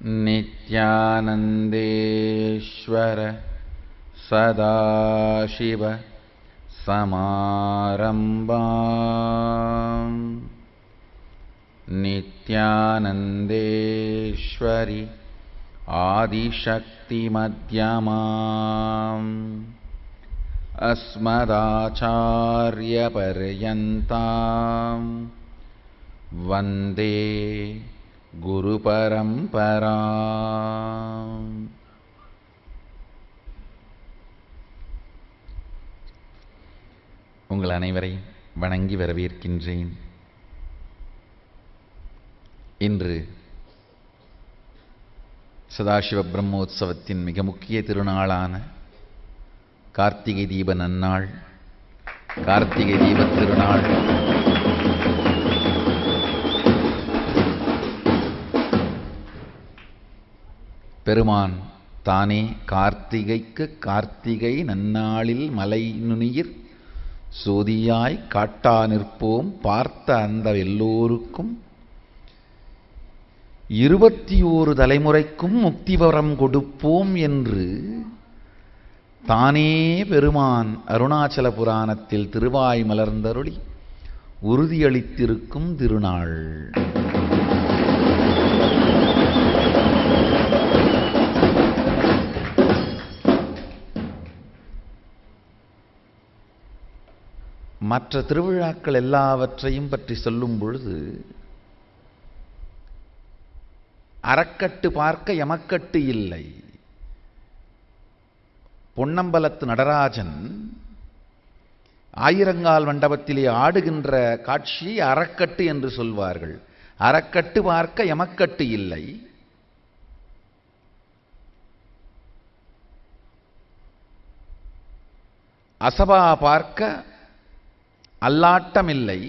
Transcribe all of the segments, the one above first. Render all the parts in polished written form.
नित्यानन्देश्वर सदाशिव समारम्भाम् नित्यानन्देश्वरि आदिशक्तिमध्यमाम् अस्मदाचार्यपर्यन्ताम् वन्दे குருபரம்பராம். உங்கள் அனைவரையும் வணங்கி வரவேற்கின்றேன். இன்று சதாசிவ பிரம்மோற்சவத்தின் மிக முக்கிய திருநாளான கார்த்திகை தீப நன்னாள். கார்த்திகை தீப திருநாள் பெருமான் தானே கார்த்திகைக்கு கார்த்திகை நன்னாளில் மலை நுனியிற் சோதியாய் காட்டா நிற்போம் பார்த்த அந்த எல்லோருக்கும் 21 தலைமுறைக்கும் முக்திவரம் கொடுப்போம் என்று தானே பெருமான் அருணாச்சல புராணத்தில் திருவாய் மலர்ந்தருளி உறுதியளித்திருக்கும் திருநாள். மற்ற திருவிழாக்கள் எல்லாவற்றையும் பற்றி சொல்லும் பொழுது அறக்கட்டு பார்க்க எமக்கட்டு இல்லை. பொன்னம்பலத்து நடராஜன் ஆயிரங்கால் மண்டபத்திலே ஆடுகின்ற காட்சியை அறக்கட்டு என்று சொல்வார்கள். அறக்கட்டு பார்க்க எமக்கட்டு இல்லை. அசபா பார்க்க அல்லாட்டமில்லை.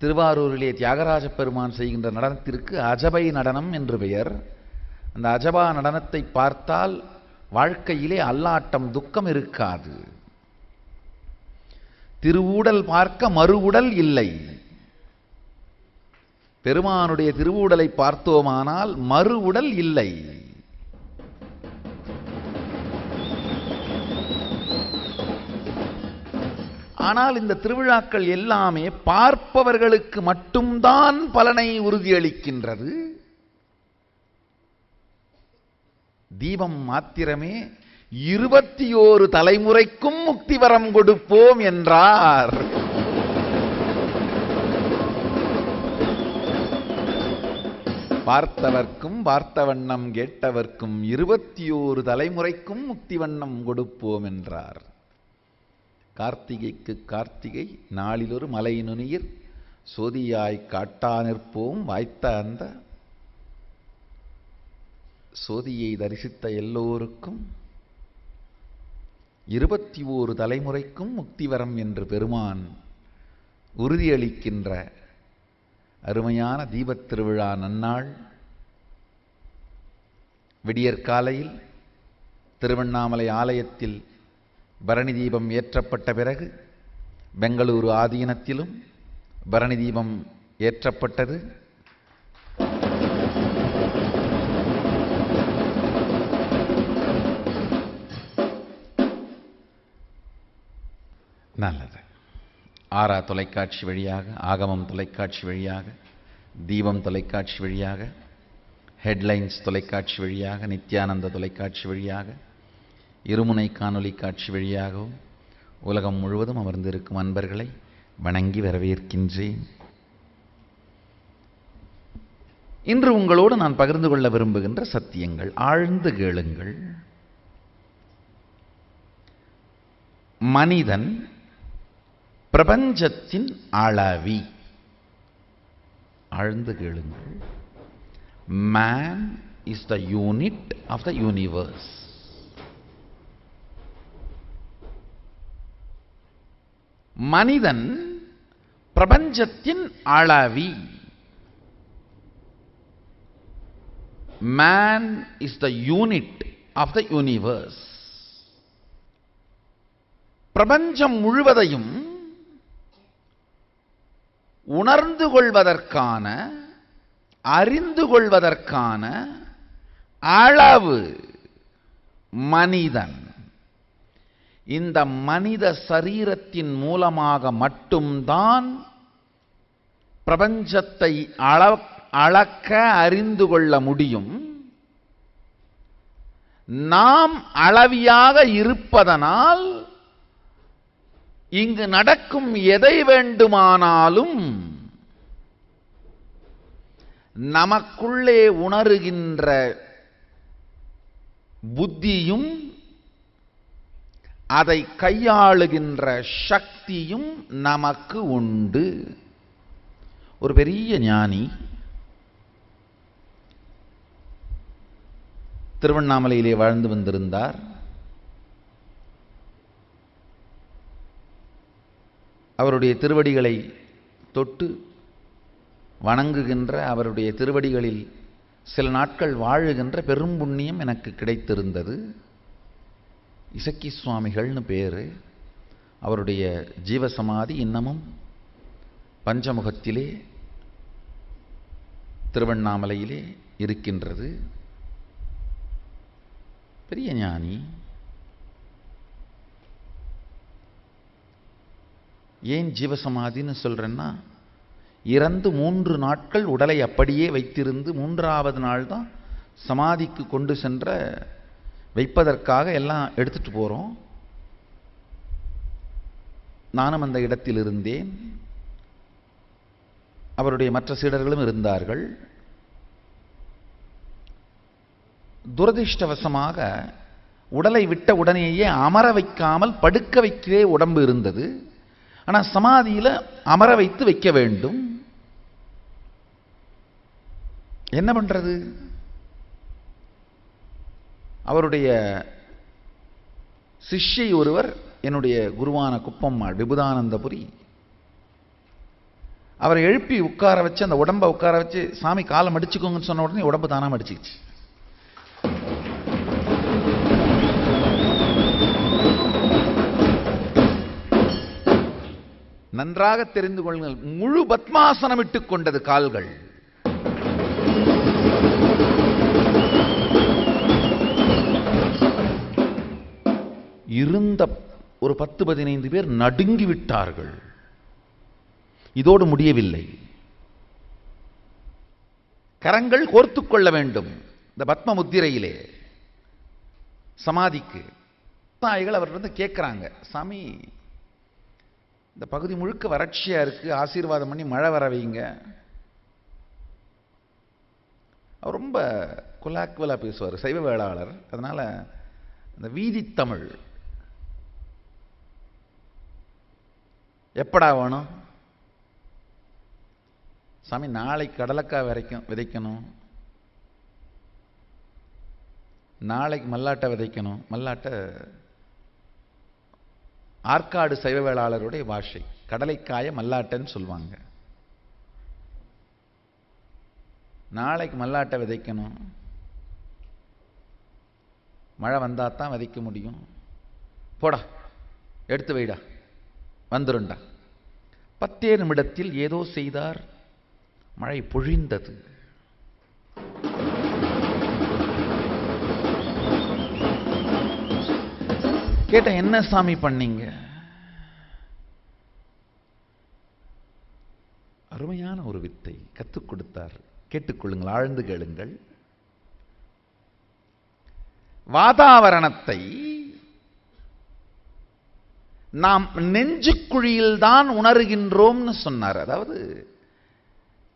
திருவாரூரிலே தியாகராஜ பெருமான் செய்கின்ற நடனத்திற்கு அஜபை நடனம் என்று பெயர். அந்த அஜபா நடனத்தை பார்த்தால் வாழ்க்கையிலே அல்லாட்டம், துக்கம் இருக்காது. திருவூடல் பார்க்க மறுவுடல் இல்லை. பெருமானுடைய திருவூடலை பார்த்தோமானால் மறுவுடல் இல்லை. ஆனால் இந்த திருவிழாக்கள் எல்லாமே பார்ப்பவர்களுக்கு மட்டும்தான் பலனை உறுதியளிக்கின்றது. தீபம் மாத்திரமே 21 தலைமுறைக்கும் முக்திவரம் கொடுப்போம் என்றார். பார்த்தவர்க்கும் பார்த்த வண்ணம் கேட்டவர்க்கும் 21 தலைமுறைக்கும் முக்தி வண்ணம் கொடுப்போம் என்றார். கார்த்திகைக்கு கார்த்திகை நாளிலொரு மலை நுனியிற் சோதியாய் காட்டா நிற்போம் வாய்த்த அந்த சோதியை தரிசித்த எல்லோருக்கும் 21 தலைமுறைக்கும் முக்திவரம் என்று பெருமான் உறுதியளிக்கின்ற அருமையான தீபத் திருவிழா நன்னாள். விடியற்காலையில் திருவண்ணாமலை ஆலயத்தில் பரணி தீபம் ஏற்றப்பட்ட பிறகு பெங்களூரு ஆதீனத்திலும் பரணி தீபம் ஏற்றப்பட்டது. நல்லது. ஆரா தொலைக்காட்சி வழியாக, ஆகமம் தொலைக்காட்சி வழியாக, தீபம் தொலைக்காட்சி வழியாக, ஹெட்லைன்ஸ் தொலைக்காட்சி வழியாக, நித்யானந்த தொலைக்காட்சி வழியாக, இருமுனை காணொலி காட்சி வழியாகவும் உலகம் முழுவதும் அமர்ந்திருக்கும் அன்பர்களை வணங்கி வரவேற்கின்றேன். இன்று உங்களோடு நான் பகிர்ந்து கொள்ள விரும்புகின்ற சத்தியங்கள் ஆழ்ந்து கேளுங்கள். மனிதன் பிரபஞ்சத்தின் அளவி. ஆழ்ந்து கேளுங்கள். Man is the unit of the universe. மனிதன் பிரபஞ்சத்தின் அளவி. Man is the unit of the universe. பிரபஞ்சம் முழுவதையும் உணர்ந்து கொள்வதற்கான அறிந்து கொள்வதற்கான அளவு மனிதன். இந்த மனித சரீரத்தின் மூலமாக மட்டும்தான் பிரபஞ்சத்தை அளக்க அறிந்து கொள்ள முடியும். நாம் அளவியாக இருப்பதனால் இங்கு நடக்கும் எதை வேண்டுமானாலும் நமக்குள்ளே உணருகின்ற புத்தியும் அதை கையாளுகின்ற சக்தியும் நமக்கு உண்டு. ஒரு பெரிய ஞானி திருவண்ணாமலையிலே வாழ்ந்து வந்திருந்தார். அவருடைய திருவடிகளை தொட்டு வணங்குகின்ற, அவருடைய திருவடிகளில் சில நாட்கள் வாழுகின்ற பெரும் புண்ணியம் எனக்கு கிடைத்திருந்தது. இசக்கி சுவாமிகள்னு பேரு. அவருடைய ஜீவசமாதி இன்னமும் பஞ்சமுகத்திலே திருவண்ணாமலையிலே இருக்கின்றது. பெரிய ஞானி. ஏன் ஜீவசமாதின்னு சொல்றேன்னா, இறந்து 3 நாட்கள் உடலை அப்படியே வைத்திருந்து 3வது நாள் தான் சமாதிக்கு கொண்டு சென்ற வைப்பதற்காக எல்லாம் எடுத்துட்டு போறோம். நானும் அந்த இடத்தில் இருந்தேன். அவருடைய மற்ற சீடர்களும் இருந்தார்கள். துரதிர்ஷ்டவசமாக உடலை விட்ட உடனேயே அமர வைக்காமல் படுக்க வைக்கவே உடம்பு இருந்தது. ஆனால் சமாதியில் அமர வைத்து வைக்க வேண்டும். என்ன பண்றது? அவருடைய சிஷ்யை ஒருவர், என்னுடைய குருவான குப்பம்மாள் விபுதானந்தபுரி, அவரை எழுப்பி உட்கார வச்சு அந்த உடம்பை உட்கார வச்சு சாமி காலம் அடிச்சுக்கோங்கன்னு சொன்ன உடனே உடம்பு தானா அடிச்சிச்சு. நன்றாக தெரிந்து கொள்ளுங்கள், முழு பத்மாசனம் இட்டுக் கொண்டது கால்கள். இருந்த ஒரு 10-15 பேர் நடுங்கி விட்டார்கள். இதோடு முடியவில்லை. கரங்கள் கோர்த்து கொள்ள வேண்டும். இந்த பத்ம முத்திரையிலே சமாதிக்கு தாய்கள் அவர்கிட்ட கேட்கிறாங்க, சாமி இந்த பகுதி முழுக்க வறட்சியா இருக்கு, ஆசீர்வாதம் பண்ணி மழை வர வைங்க. அவர் ரொம்ப குலாக்குவலா பேசுவார், சைவ வேளாளர். அதனால அந்த வீதி தமிழ் எப்படா வேணும்? சாமி நாளைக்கு கடலக்காய் விதைக்கணும், நாளைக்கு மல்லாட்டை விதைக்கணும். மல்லாட்டை ஆற்காடு சைவ வேளாளருடைய பாஷை. கடலைக்காய மல்லாட்டைன்னு சொல்லுவாங்க. நாளைக்கு மல்லாட்டை விதைக்கணும், மழை வந்தா தான் விதைக்க முடியும். போடா எடுத்து வைடா, வந்துருண்டா. 10 நிமிடத்தில் ஏதோ செய்தார், மழை பொழிந்தது. கேட்ட, என்ன சாமி பண்ணீங்க? அருமையான ஒரு வித்தை கற்றுக் கொடுத்தார். கேட்டுக்கொள்ளுங்கள், ஆழ்ந்து கேளுங்கள். வாதாவரணத்தை நாம் நெஞ்சுக்குழியில் தான் உணர்கின்றோம்னு சொன்னார். அதாவது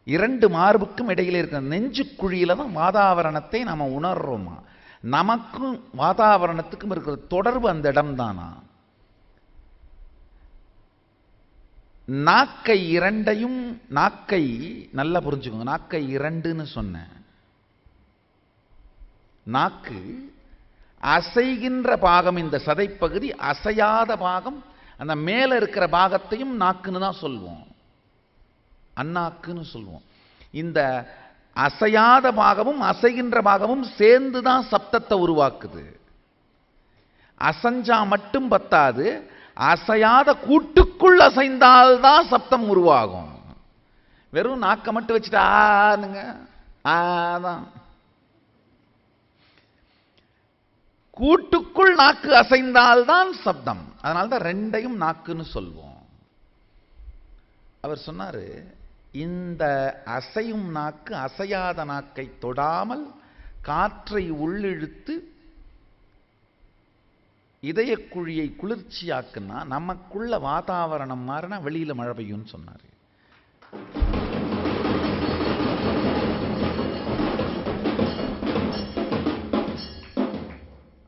2 மார்புக்கும் இடையில இருக்கிற நெஞ்சுக்குழியில தான் வாதாவரணத்தை நாம உணர்றோமா? நமக்கும் வாதாவரணத்துக்கும் இருக்கிற தொடர்பு அந்த இடம் தானா? நாக்கை 2ஐயும், நாக்கை நல்லா புரிஞ்சுக்கோங்க, நாக்கை 2ன்னு சொன்னேன். நாக்கு அசைகின்ற பாகம் இந்த சதைப்பகுதி, அசையாத பாகம் அந்த மேல இருக்கிற பாகத்தையும் நாக்குன்னு தான் சொல்வோம், அந்நாக்குன்னு சொல்வோம். இந்த அசையாத பாகமும் அசைகின்ற பாகமும் சேர்ந்து தான் சப்தத்தை உருவாக்குது. அசைஞ்சா மட்டும் பத்தாது, அசையாத கூட்டுக்குள் அசைந்தால்தான் சப்தம் உருவாகும். வெறும் நாக்க மட்டும் வச்சுட்டு ஆனுங்க அதான் கூட்டுக்குள் நாக்கு அசைந்தால்தான் சப்தம். அதனால்தான் ரெண்டையும் நாக்குன்னு சொல்வோம். அவர் சொன்னாரு, இந்த அசையும் நாக்கு அசையாத நாக்கை தொடாமல் காற்றை உள்ளிழுத்து இதய குழியை குளிர்ச்சியாக்குனா நமக்குள்ள வாதாவரணம் மாறினா வெளியில மழை பெய்யும்னு சொன்னாரு.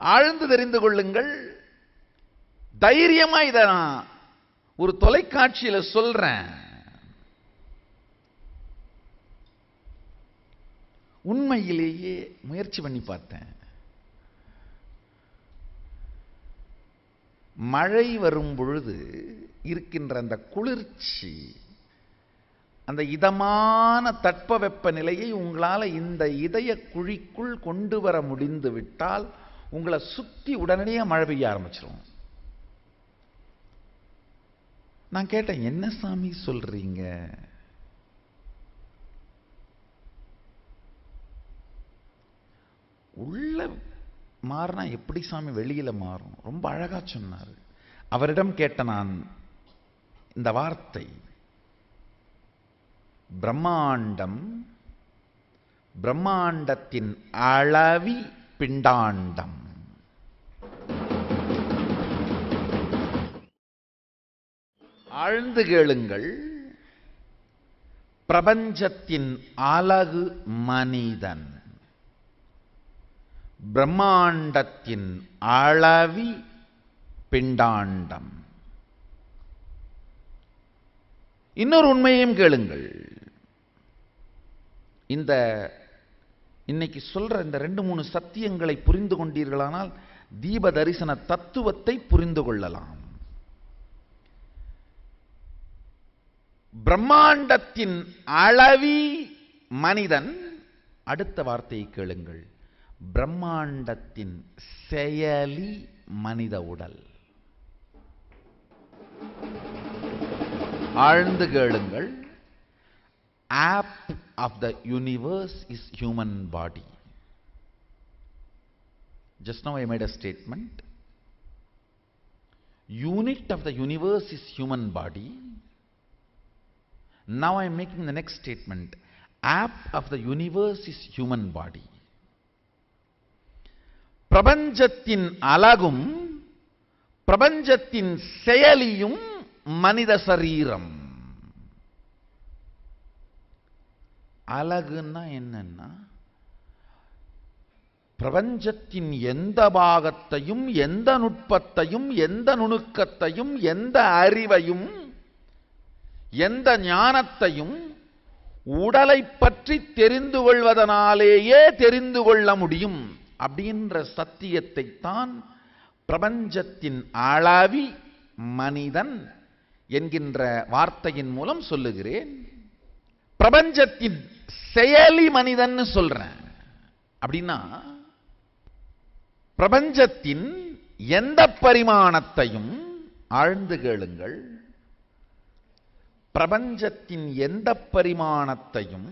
ஆழ்ந்து தெரிந்து கொள்ளுங்கள். தைரியமா இத நான் ஒரு தொலைக்காட்சியில சொல்றேன். உண்மையிலேயே முயற்சி பண்ணி பார்த்தேன். மழை வரும் பொழுது இருக்கின்ற அந்த குளிர்ச்சி, அந்த இதமான தட்பவெப்ப நிலையை உங்களால் இந்த இதய குழிக்குள் கொண்டு வர முடிந்து விட்டால் உங்களை சுத்தி உடனடியாக மழை பெய்ய ஆரம்பிச்சிடும். நான் கேட்டேன், என்ன சாமி சொல்றீங்க? உள்ள மாறினா எப்படி சாமி வெளியில மாறும்? ரொம்ப அழகா சொன்னார். அவரிடம் கேட்ட நான் இந்த வார்த்தை, பிரம்மாண்டம், பிரம்மாண்டத்தின் அளவி பிண்டாண்டம். ஆழ்ந்து கேளுங்கள். பிரபஞ்சத்தின் அலகு மனிதன், பிரம்மாண்டத்தின் அளவி பிண்டாண்டம். இன்னொரு உண்மையையும் கேளுங்கள். இந்த இன்னைக்கு சொல்ற இந்த 2-3 சத்தியங்களை புரிந்து கொண்டீர்களானால் தீப தரிசன தத்துவத்தை புரிந்து கொள்ளலாம். பிரம்மாண்டத்தின் அளவி மனிதன். அடுத்த வார்த்தையை கேளுங்கள், பிரம்மாண்டத்தின் செயலி மனித உடல். ஆழ்ந்து கேளுங்கள். App of the universe is human body. Just now I made a statement. Unit of the universe is human body. Now I am making the next statement. App of the universe is human body. பிரபஞ்சத்தின் அலகும் பிரபஞ்சத்தின் செயலியும் மனித சரீரம். அலகுன்னா என்னன்னா, பிரபஞ்சத்தின் எந்த பாகத்தையும், எந்த நுட்பத்தையும், எந்த நுணுக்கத்தையும், எந்த அறிவையும், எந்த ஞானத்தையும் உடலை பற்றி தெரிந்து கொள்வதனாலேயே தெரிந்து கொள்ள முடியும் அப்படின்ற சத்தியத்தை தான் பிரபஞ்சத்தின் அளவி மனிதன் என்கின்ற வார்த்தையின் மூலம் சொல்லுகிறேன். பிரபஞ்சத்தின் செயலி மனிதன் சொல்றேன். அப்படின்னா பிரபஞ்சத்தின் எந்த பரிமாணத்தையும், ஆழ்ந்து கேளுங்கள், பிரபஞ்சத்தின் எந்த பரிமாணத்தையும்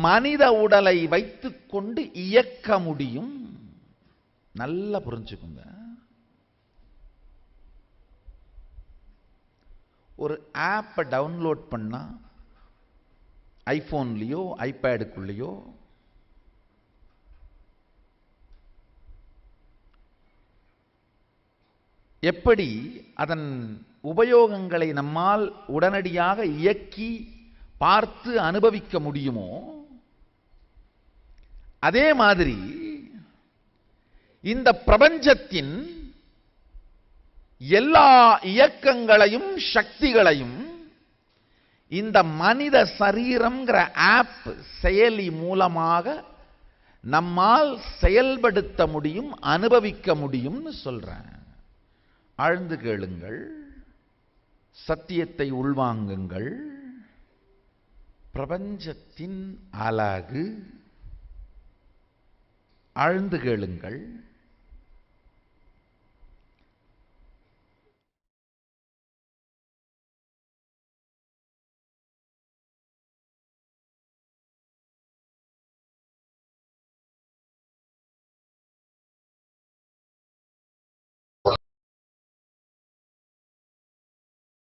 மனித உடலை வைத்துக் கொண்டு இயக்க முடியும். நல்லா புரிஞ்சுக்குங்க. ஒரு ஆப்பை டவுன்லோட் பண்ணா ஐபோன்லயோ ஐபேடுக்குள்ளேயோ எப்படி அதன் உபயோகங்களை நம்மால் உடனடியாக இயக்கி பார்த்து அனுபவிக்க முடியுமோ, அதே மாதிரி இந்த பிரபஞ்சத்தின் எல்லா இயக்கங்களையும் சக்திகளையும் இந்த மனித சரீரம்ங்கிற ஆப் செயலி மூலமாக நம்மால் செயல்படுத்த முடியும், அனுபவிக்க முடியும்னு சொல்றேன். ஆழ்ந்து கேளுங்கள், சத்தியத்தை உள்வாங்குங்கள். பிரபஞ்சத்தின் அலகு, ஆழ்ந்து கேளுங்கள்,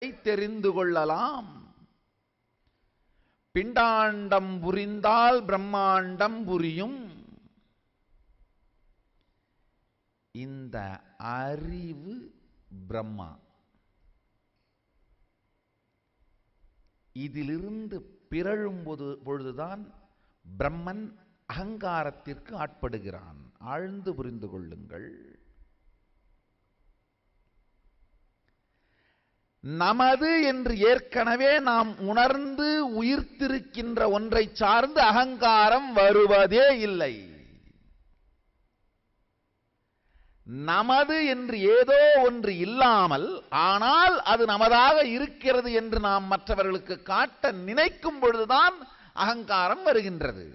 தெரிந்து கொள்ளலாம். பிண்டாண்டம் புரிந்தால் பிரம்மாண்டம் புரியும். இந்த அறிவு பிரம்மா. இதிலிருந்து பிறழும் பொழுதுதான் பிரம்மன் அகங்காரத்திற்கு ஆட்படுகிறான். ஆழ்ந்து புரிந்து கொள்ளுங்கள். நமது என்று ஏற்கனவே நாம் உணர்ந்து உயிர்த்திருக்கின்ற ஒன்றை சார்ந்து அகங்காரம் வருவதே இல்லை. நமது என்று ஏதோ ஒன்று இல்லாமல், ஆனால் அது நமதாக இருக்கிறது என்று நாம் மற்றவர்களுக்கு காட்ட நினைக்கும் பொழுதுதான் அகங்காரம் வருகின்றது.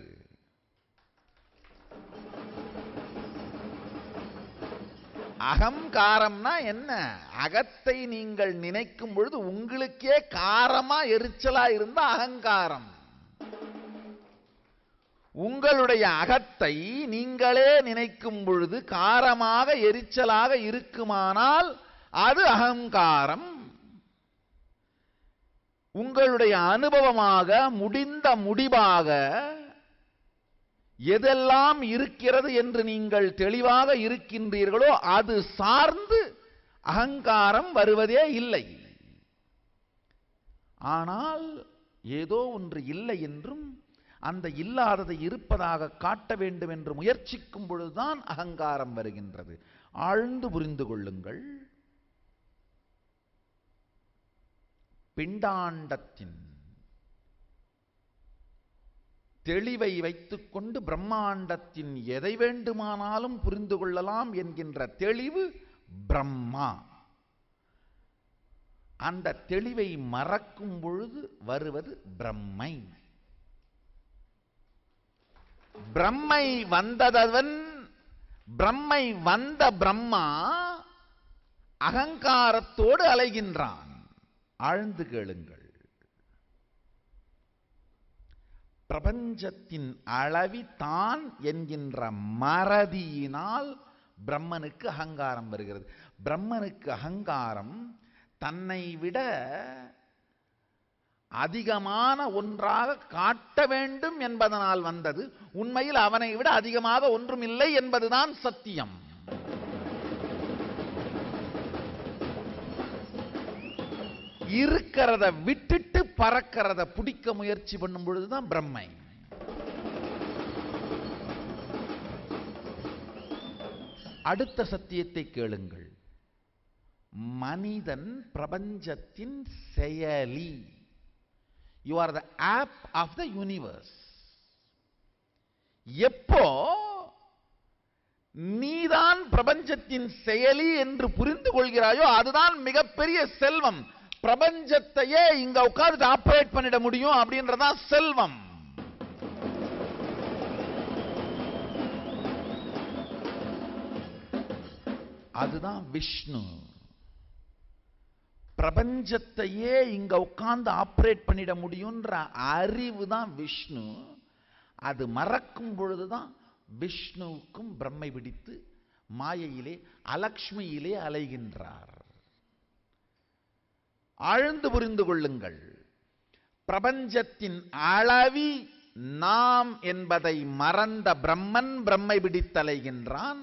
அகங்காரம்னா என்ன? அகத்தை நீங்கள் நினைக்கும் பொழுது உங்களுக்கே காரமா எரிச்சலா இருந்த அகங்காரம். உங்களுடைய அகத்தை நீங்களே நினைக்கும் பொழுது காரமாக எரிச்சலாக இருக்குமானால் அது அகங்காரம். உங்களுடைய அனுபவமாக முடிந்த முடிவாக எதெல்லாம் இருக்கிறது என்று நீங்கள் தெளிவாக இருக்கின்றீர்களோ அது சார்ந்து அகங்காரம் வருவதே இல்லை. ஆனால் ஏதோ ஒன்று இல்லை என்றும் அந்த இல்லாததை இருப்பதாக காட்ட வேண்டும் என்று முயற்சிக்கும் பொழுதுதான் அகங்காரம் வருகின்றது. ஆழ்ந்து புரிந்து கொள்ளுங்கள். பிண்டாண்டத்தின் தெளிவை வைத்துக் கொண்டு பிரம்மாண்டத்தின் எதை வேண்டுமானாலும் புரிந்து கொள்ளலாம் என்கின்ற தெளிவு பிரம்மா. அந்த தெளிவை மறக்கும் பொழுது வருவது பிரம்மை. பிரம்மை வந்ததவன், பிரம்மை வந்த பிரம்மா அகங்காரத்தோடு அலைகின்றான். ஆழ்ந்து கேளுங்கள். பிரபஞ்சத்தின் அளவி தான் என்கின்ற மறதியினால் பிரம்மனுக்கு அகங்காரம் வருகிறது. பிரம்மனுக்கு அகங்காரம் தன்னை விட அதிகமான ஒன்றாக காட்ட வேண்டும் என்பதனால் வந்தது. உண்மையில் அவனை விட அதிகமாக ஒன்றும் இல்லை என்பதுதான் சத்தியம். இருக்கிறத விட்டுட்டு பறக்கிறத பிடிக்க முயற்சி பண்ணும் பொழுதுதான் பிரம்மை. அடுத்த சத்தியத்தை கேளுங்கள். மனிதன் பிரபஞ்சத்தின் செயலி. You are the app of the universe. எப்போ நீதான் பிரபஞ்சத்தின் செயலி என்று புரிந்து கொள்கிறாயோ அதுதான் மிகப்பெரிய செல்வம். பிரபஞ்சத்தையே இங்க உட்கார்ந்து ஆபரேட் பண்ணிட முடியும் அப்படின்றதா செல்வம். அதுதான் விஷ்ணு. பிரபஞ்சத்தையே இங்க உட்கார்ந்து ஆபரேட் பண்ணிட முடியும்ன்ற அறிவு தான் விஷ்ணு. அது மறக்கும் பொழுதுதான் விஷ்ணுவுக்கும் பிரம்மை பிடித்து மாயையிலே அலக்ஷ்மியிலே அலைகின்றார். ஆழ்ந்து புரிந்து கொள்ளுங்கள். பிரபஞ்சத்தின் அளவி நாம் என்பதை மறந்த பிரம்மன் பிரம்மை பிடித்தலைகின்றான்.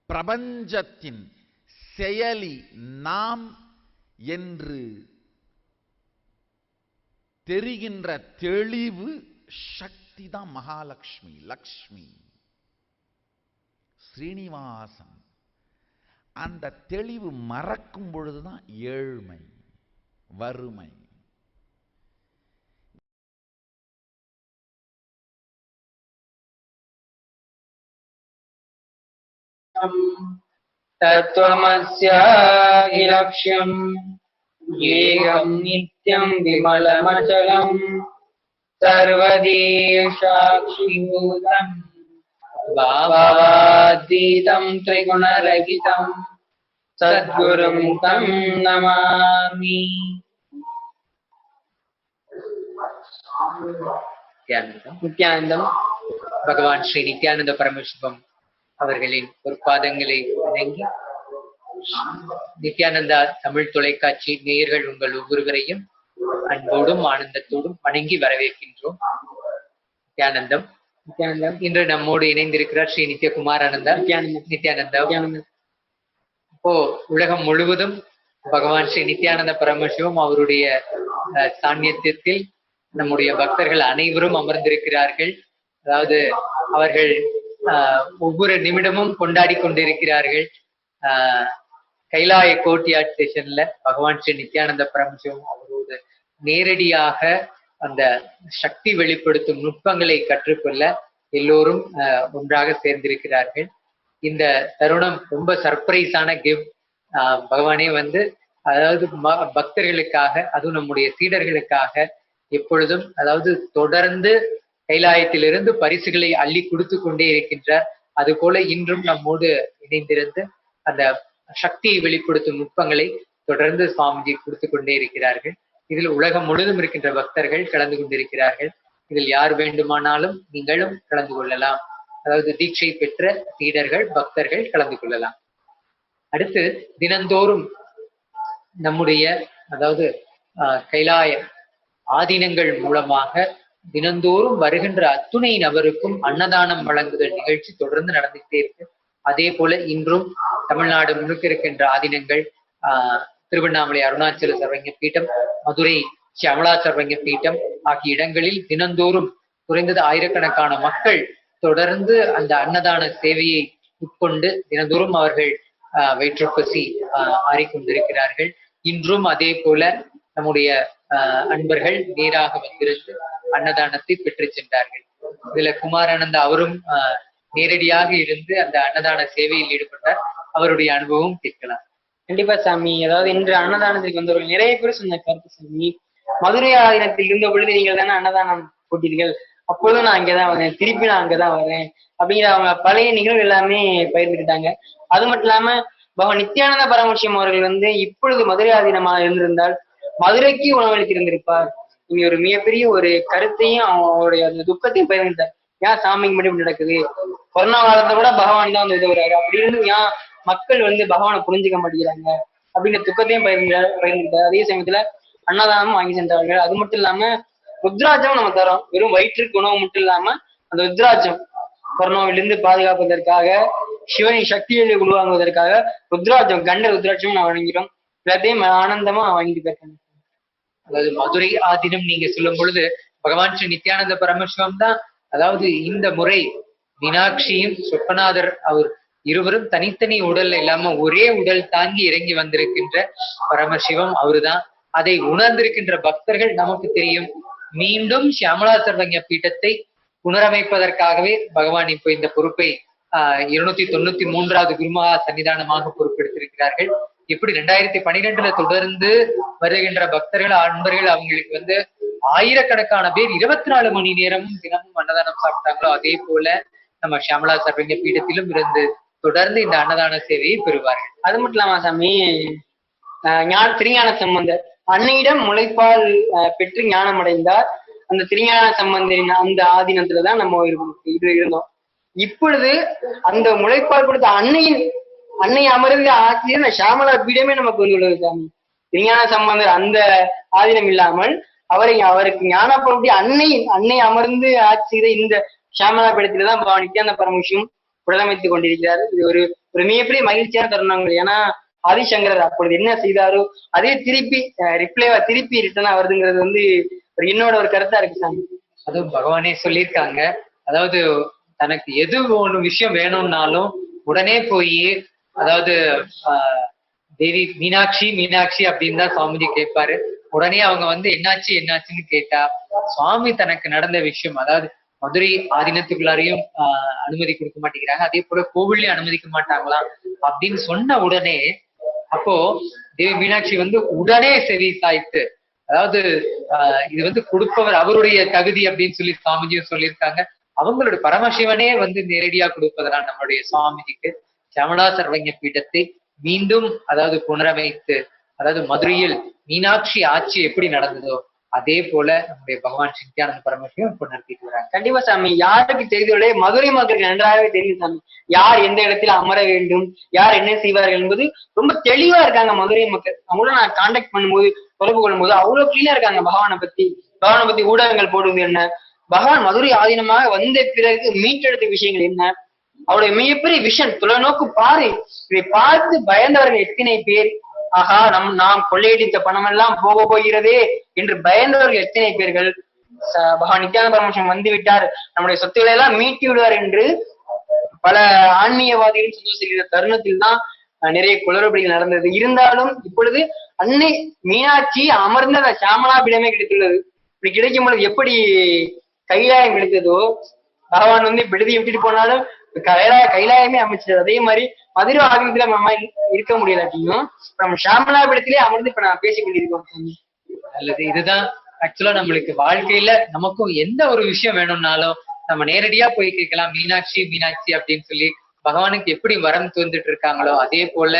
பிரபஞ்சத்தின் செயலி நாம் என்று தெரிகின்ற தெளிவு சக்தி தான் மகாலட்சுமி, லக்ஷ்மி, ஸ்ரீனிவாசன். அந்த தெளிவு மறக்கும் பொழுதுதான் ஏழ்மை, வறுமை. தத்வமஸ்யாஹி லக்ஷ்யம் ஏகம் நித்யம் விமலமச்சலம் சர்வதீ சாட்சிபூதம் பாவாதீதம் திரிகுணரகிதம் சத்குரும் தம் நமாமி. நித்யானந்தம் பகவான் ஸ்ரீ நித்யானந்த பரமசிவம் அவர்களின் பொற்பாதங்களை வணங்கி நித்யானந்தா தமிழ் தொலைக்காட்சி நேயர்கள் உங்கள் ஒவ்வொருவரையும் அன்போடும் ஆனந்தத்தோடும் வணங்கி வரவேற்கின்றோம். நித்யானந்தம். நித்யானந்தம். இன்று நம்மோடு இணைந்திருக்கிறார் ஸ்ரீ நித்யகுமாரானந்தா. நித்யானந்தா. இப்போ உலகம் முழுவதும் பகவான் ஸ்ரீ நித்யானந்த பரமசிவம் அவருடைய சாநித்தியத்தில் நம்முடைய பக்தர்கள் அனைவரும் அமர்ந்திருக்கிறார்கள். அதாவது அவர்கள் ஒவ்வொரு நிமிடமும் கொண்டாடி கொண்டிருக்கிறார்கள். கைலாய கோட்டியாட் ஸ்டேஷன்ல பகவான் ஸ்ரீ நித்யானந்த பரமசிவம் அவரோடு நேரடியாக அந்த சக்தி வெளிப்படுத்தும் நுட்பங்களை கற்றுக்கொள்ள எல்லோரும் ஒன்றாக சேர்ந்திருக்கிறார்கள். இந்த தருணம் ரொம்ப சர்ப்ரைஸான கிஃப்ட். பகவானே வந்து அதாவது பக்தர்களுக்காக, அதுவும் நம்முடைய சீடர்களுக்காக எப்பொழுதும் அதாவது தொடர்ந்து கைலாயத்திலிருந்து பரிசுகளை அள்ளி கொடுத்து கொண்டே இருக்கின்றார். அது போல இன்றும் நம்மோடு இணைந்திருந்து அந்த சக்தியை வெளிப்படுத்தும் நுட்பங்களை தொடர்ந்து சுவாமிஜி கொடுத்து கொண்டே இருக்கிறார்கள். இதில் உலகம் முழுவதும் இருக்கின்ற பக்தர்கள் கலந்து கொண்டிருக்கிறார்கள். இதில் யார் வேண்டுமானாலும் நீங்களும் கலந்து கொள்ளலாம். அதாவது தீட்சை பெற்ற சீடர்கள், பக்தர்கள் கலந்து கொள்ளலாம். அடுத்து தினந்தோறும் நம்முடைய அதாவது கைலாய ஆதீனங்கள் மூலமாக தினந்தோறும் வருகின்ற அத்துணை நபருக்கும் அன்னதானம் வழங்குதல் நிகழ்ச்சி தொடர்ந்து நடந்துகிட்டே இருக்கு. அதே போல இன்றும் தமிழ்நாடு முழுக்க இருக்கின்ற ஆதீனங்கள், திருவண்ணாமலை அருணாச்சல சர்வங்க பீட்டம், மதுரை சியாமலா சர்வங்க பீட்டம் ஆகிய இடங்களில் தினந்தோறும் குறைந்தது ஆயிரக்கணக்கான மக்கள் தொடர்ந்து அந்த அன்னதான சேவையை உட்கொண்டு தினந்தோறும் அவர்கள் வயிற்றுப்பசி ஆறிக்கொண்டிருக்கிறார்கள். இன்றும் அதே போல நம்முடைய அன்பர்கள் நேராக வந்திருந்து அன்னதானத்தை பெற்று சென்றார்கள். இதுல குமாரானந்தா அவரும் நேரடியாக இருந்து அந்த அன்னதான சேவையில் ஈடுபட்டார். அவருடைய அனுபவம் கேட்கலாம். கண்டிப்பா சாமி. அதாவது இன்று அன்னதானத்துக்கு வந்தவர்கள் நிறைய பேர் சொன்ன கருத்து சாமி. மதுரை ஆதீனத்தில் இருந்த பொழுது நீங்கள் தானே அன்னதானம் போட்டீர்கள், அப்பொழுதும் நான் அங்கேதான் வரேன், திருப்பி நான் அங்கதான் வரேன் அப்படிங்கிற அவங்க பழைய நிகழ்வு எல்லாமே பகிர்ந்துக்கிட்டாங்க. அது மட்டும் இல்லாம பகவான் நித்யானந்த பரமசிவம் அவர்கள் வந்து இப்பொழுது மதுரை ஆதீனமாக இருந்திருந்தால் மதுரைக்கு உணவளித்து இருந்திருப்பார். இங்க ஒரு மிகப்பெரிய ஒரு கருத்தையும் அவருடைய அந்த துக்கத்தையும் பகிர்ந்தார். ஏன் சாமிக்கு மட்டும் நடக்குது, கொரோனா காலத்தை கூட பகவான் தான் வந்து உதவுறாரு, அப்படி இருந்து ஏன் மக்கள் வந்து பகவானை புரிஞ்சுக்க மாட்டேங்கிறாங்க அப்படிங்கிற துக்கத்தையும் பகிர்ந்தார். அதே சமயத்துல அன்னதானமும் வாங்கி சென்றார்கள். அது மட்டும் இல்லாம ருத்ராட்சம் நம்ம தரோம். வெறும் வயிற்றுக்கு உணவு மட்டும் இல்லாம அந்த ருத்ராட்சம் கொரோனாவிலிருந்து பாதுகாப்பதற்காக, சிவனின் சக்தியை உருவாங்குவதற்காக ருத்ராட்சம், கண்ட ருத்ராட்சமும் நான் வழங்கிறோம். எல்லாத்தையும் ஆனந்தமா வாங்கிட்டு போயிருக்கேன். அதாவது மதுரை ஆதீனம் நீங்க சொல்லும் பொழுது பகவான் ஸ்ரீ நித்யானந்த பரமசிவம் தான், அதாவது இந்த முறை மீனாட்சியும் சொப்பநாதர் அவர் இருவரும் தனித்தனி உடல் இல்லாம ஒரே உடல் தாங்கி இறங்கி வந்திருக்கின்ற பரமசிவம் அவருதான். அதை உணர்ந்திருக்கின்ற பக்தர்கள் நமக்கு தெரியும். மீண்டும் சியாமலா சர்வங்க பீட்டத்தை புனரமைப்பதற்காகவே பகவான் இப்போ இந்த பொறுப்பை 293வது குருமகா சன்னிதானமாக பொறுப்பெடுத்திருக்கிறார்கள். எப்படி 2012 தொடர்ந்து வருகின்ற பக்தர்கள், அன்பர்கள் அவங்களுக்கு வந்து ஆயிரக்கணக்கான பேர் 24 மணி நேரமும் தினமும் அன்னதானம் சாப்பிட்டாங்களோ அதே போல நம்ம சியாமலா சர்வங்க பீடத்திலும் இருந்து தொடர்ந்து இந்த அன்னதான சேவையை பெறுவார்கள். அது மட்டும் இல்லாம சாமி, திருஞான சம்பந்தர் அன்னையிடம் முளைப்பால் பெற்று ஞானம் அடைந்தார். அந்த திருஞான சம்பந்தரின் அந்த ஆதீனத்துலதான் நம்ம இருந்தோம். இப்பொழுது அந்த முளைப்பால் கொடுத்த அன்னை அமர்ந்த ஆசிரியர் ஷியாமலா பீடமே நமக்கு வந்து உள்ளது சாமி. திருஞான சம்பந்தர் அந்த ஆதீனம் இல்லாமல் அவருக்கு ஞானப்படுத்தி அன்னை அமர்ந்து ஆட்சி செய்த இந்த ஷியாமலா பீடத்தில்தான் பகவான் நித்யானந்த பரமசிவம் புடலமைத்துக் கொண்டிருக்கிறார். இது ஒரு மிகப்பெரிய மகிழ்ச்சியான தருணங்கள். ஏன்னா ஆதிசங்கரர் அப்பொழுது என்ன செய்தாரோ அதே திருப்பி ரிட்டர்னா வருதுங்கிறது வந்து என்னோட ஒரு கருத்தா இருக்கு சாமி. அதுவும் பகவானே சொல்லியிருக்காங்க, அதாவது தனக்கு எது ஒண்ணு விஷயம் வேணும்னாலும் உடனே போய், அதாவது தேவி மீனாட்சி அப்படின்னு தான் சுவாமிஜி கேட்பாரு. உடனே அவங்க வந்து என்னாச்சுன்னு கேட்டா சுவாமி தனக்கு நடந்த விஷயம், அதாவது மதுரை ஆதீனத்துக்குள்ளாரையும் அனுமதி கொடுக்க மாட்டேங்கிறாங்க, அதே போல கோவிலையும் அனுமதிக்க மாட்டாங்களாம் அப்படின்னு சொன்ன உடனே அப்போ தேவி மீனாட்சி வந்து உடனே செவி சாய்த்து, அதாவது இது வந்து கொடுப்பவர் அவருடைய தகுதி அப்படின்னு சொல்லி சுவாமிஜியும் சொல்லியிருக்காங்க. அவங்களுடைய பரமசிவனே வந்து நேரடியா கொடுப்பதெல்லாம் நம்மளுடைய சுவாமிஜிக்கு சியாமலா சர்வங்க பீடத்தை மீண்டும் அதாவது புனரமைத்து, அதாவது மதுரையில் மீனாட்சி ஆட்சி எப்படி நடந்ததோ அதே போல நம்முடைய பகவான் ஸ்ரீ நித்யானந்த பரமசிவம் இப்ப நடத்திட்டு வராங்க. கண்டிப்பா சாமி. யாருக்கு தெரிந்தவர்களே மதுரை மக்களுக்கு நன்றாகவே தெரியும் சாமி. யார் எந்த இடத்துல அமர வேண்டும், யார் என்ன செய்வார்கள் என்பது ரொம்ப தெளிவா இருக்காங்க மதுரை மக்கள். அவங்களும் நான் கான்டாக்ட் பண்ணும்போது, தொடர்பு கொள்ளும் போது அவ்வளவு கிளீனா இருக்காங்க. பகவானை பத்தி ஊடகங்கள் போடுவது என்ன, பகவான் மதுரை ஆதீனமாக வந்த பிறகு மீட்டெடுத்த விஷயங்கள் என்ன, அவருடைய மிகப்பெரிய விஷன், தொலைநோக்கு பாரு. இதை பார்த்து பயந்தவர்கள் எத்தனை பேர், ஆஹா நாம் கொள்ளையடித்த பணம் எல்லாம் போகிறதே என்று பயந்தவர்கள் எத்தனை பேர்கள். பகவான் நித்யானந்த பரமசிவம் வந்து விட்டார், நம்முடைய சொத்துக்களை எல்லாம் மீட்டி விடுவார் என்று பல ஆன்மீகவாதிகள் சொல்லி செய்கிற தருணத்தில் தான் நிறைய குளறுபடிகள் நடந்தது. இருந்தாலும் இப்பொழுது அன்னை மீனாட்சி அமர்ந்த அந்த சாமலாபீடமே கிடைத்துள்ளது. இப்படி கிடைக்கும் பொழுது எப்படி கைலாயம் கிடைத்ததோ, பகவான் வந்து விடுதியை விட்டுட்டு போனாலும் கைலாயமே அமைச்சது. அதே மாதிரி மதுரை ஆதினத்துல நம்ம இருக்க முடியல அப்படின்னும் நம்ம சாமலாபீடத்திலே அமர்ந்து இப்ப நான் பேசிக் கொண்டிருக்கோம். அல்லது இதுதான் ஆக்சுவலா நம்மளுக்கு வாழ்க்கையில நமக்கும் எந்த ஒரு விஷயம் வேணும்னாலும் நம்ம நேரடியா போய் கேட்கலாம். மீனாட்சி மீனாட்சி அப்படின்னு சொல்லி பகவானுக்கு எப்படி வரம் தந்துட்டு இருக்காங்களோ அதே போல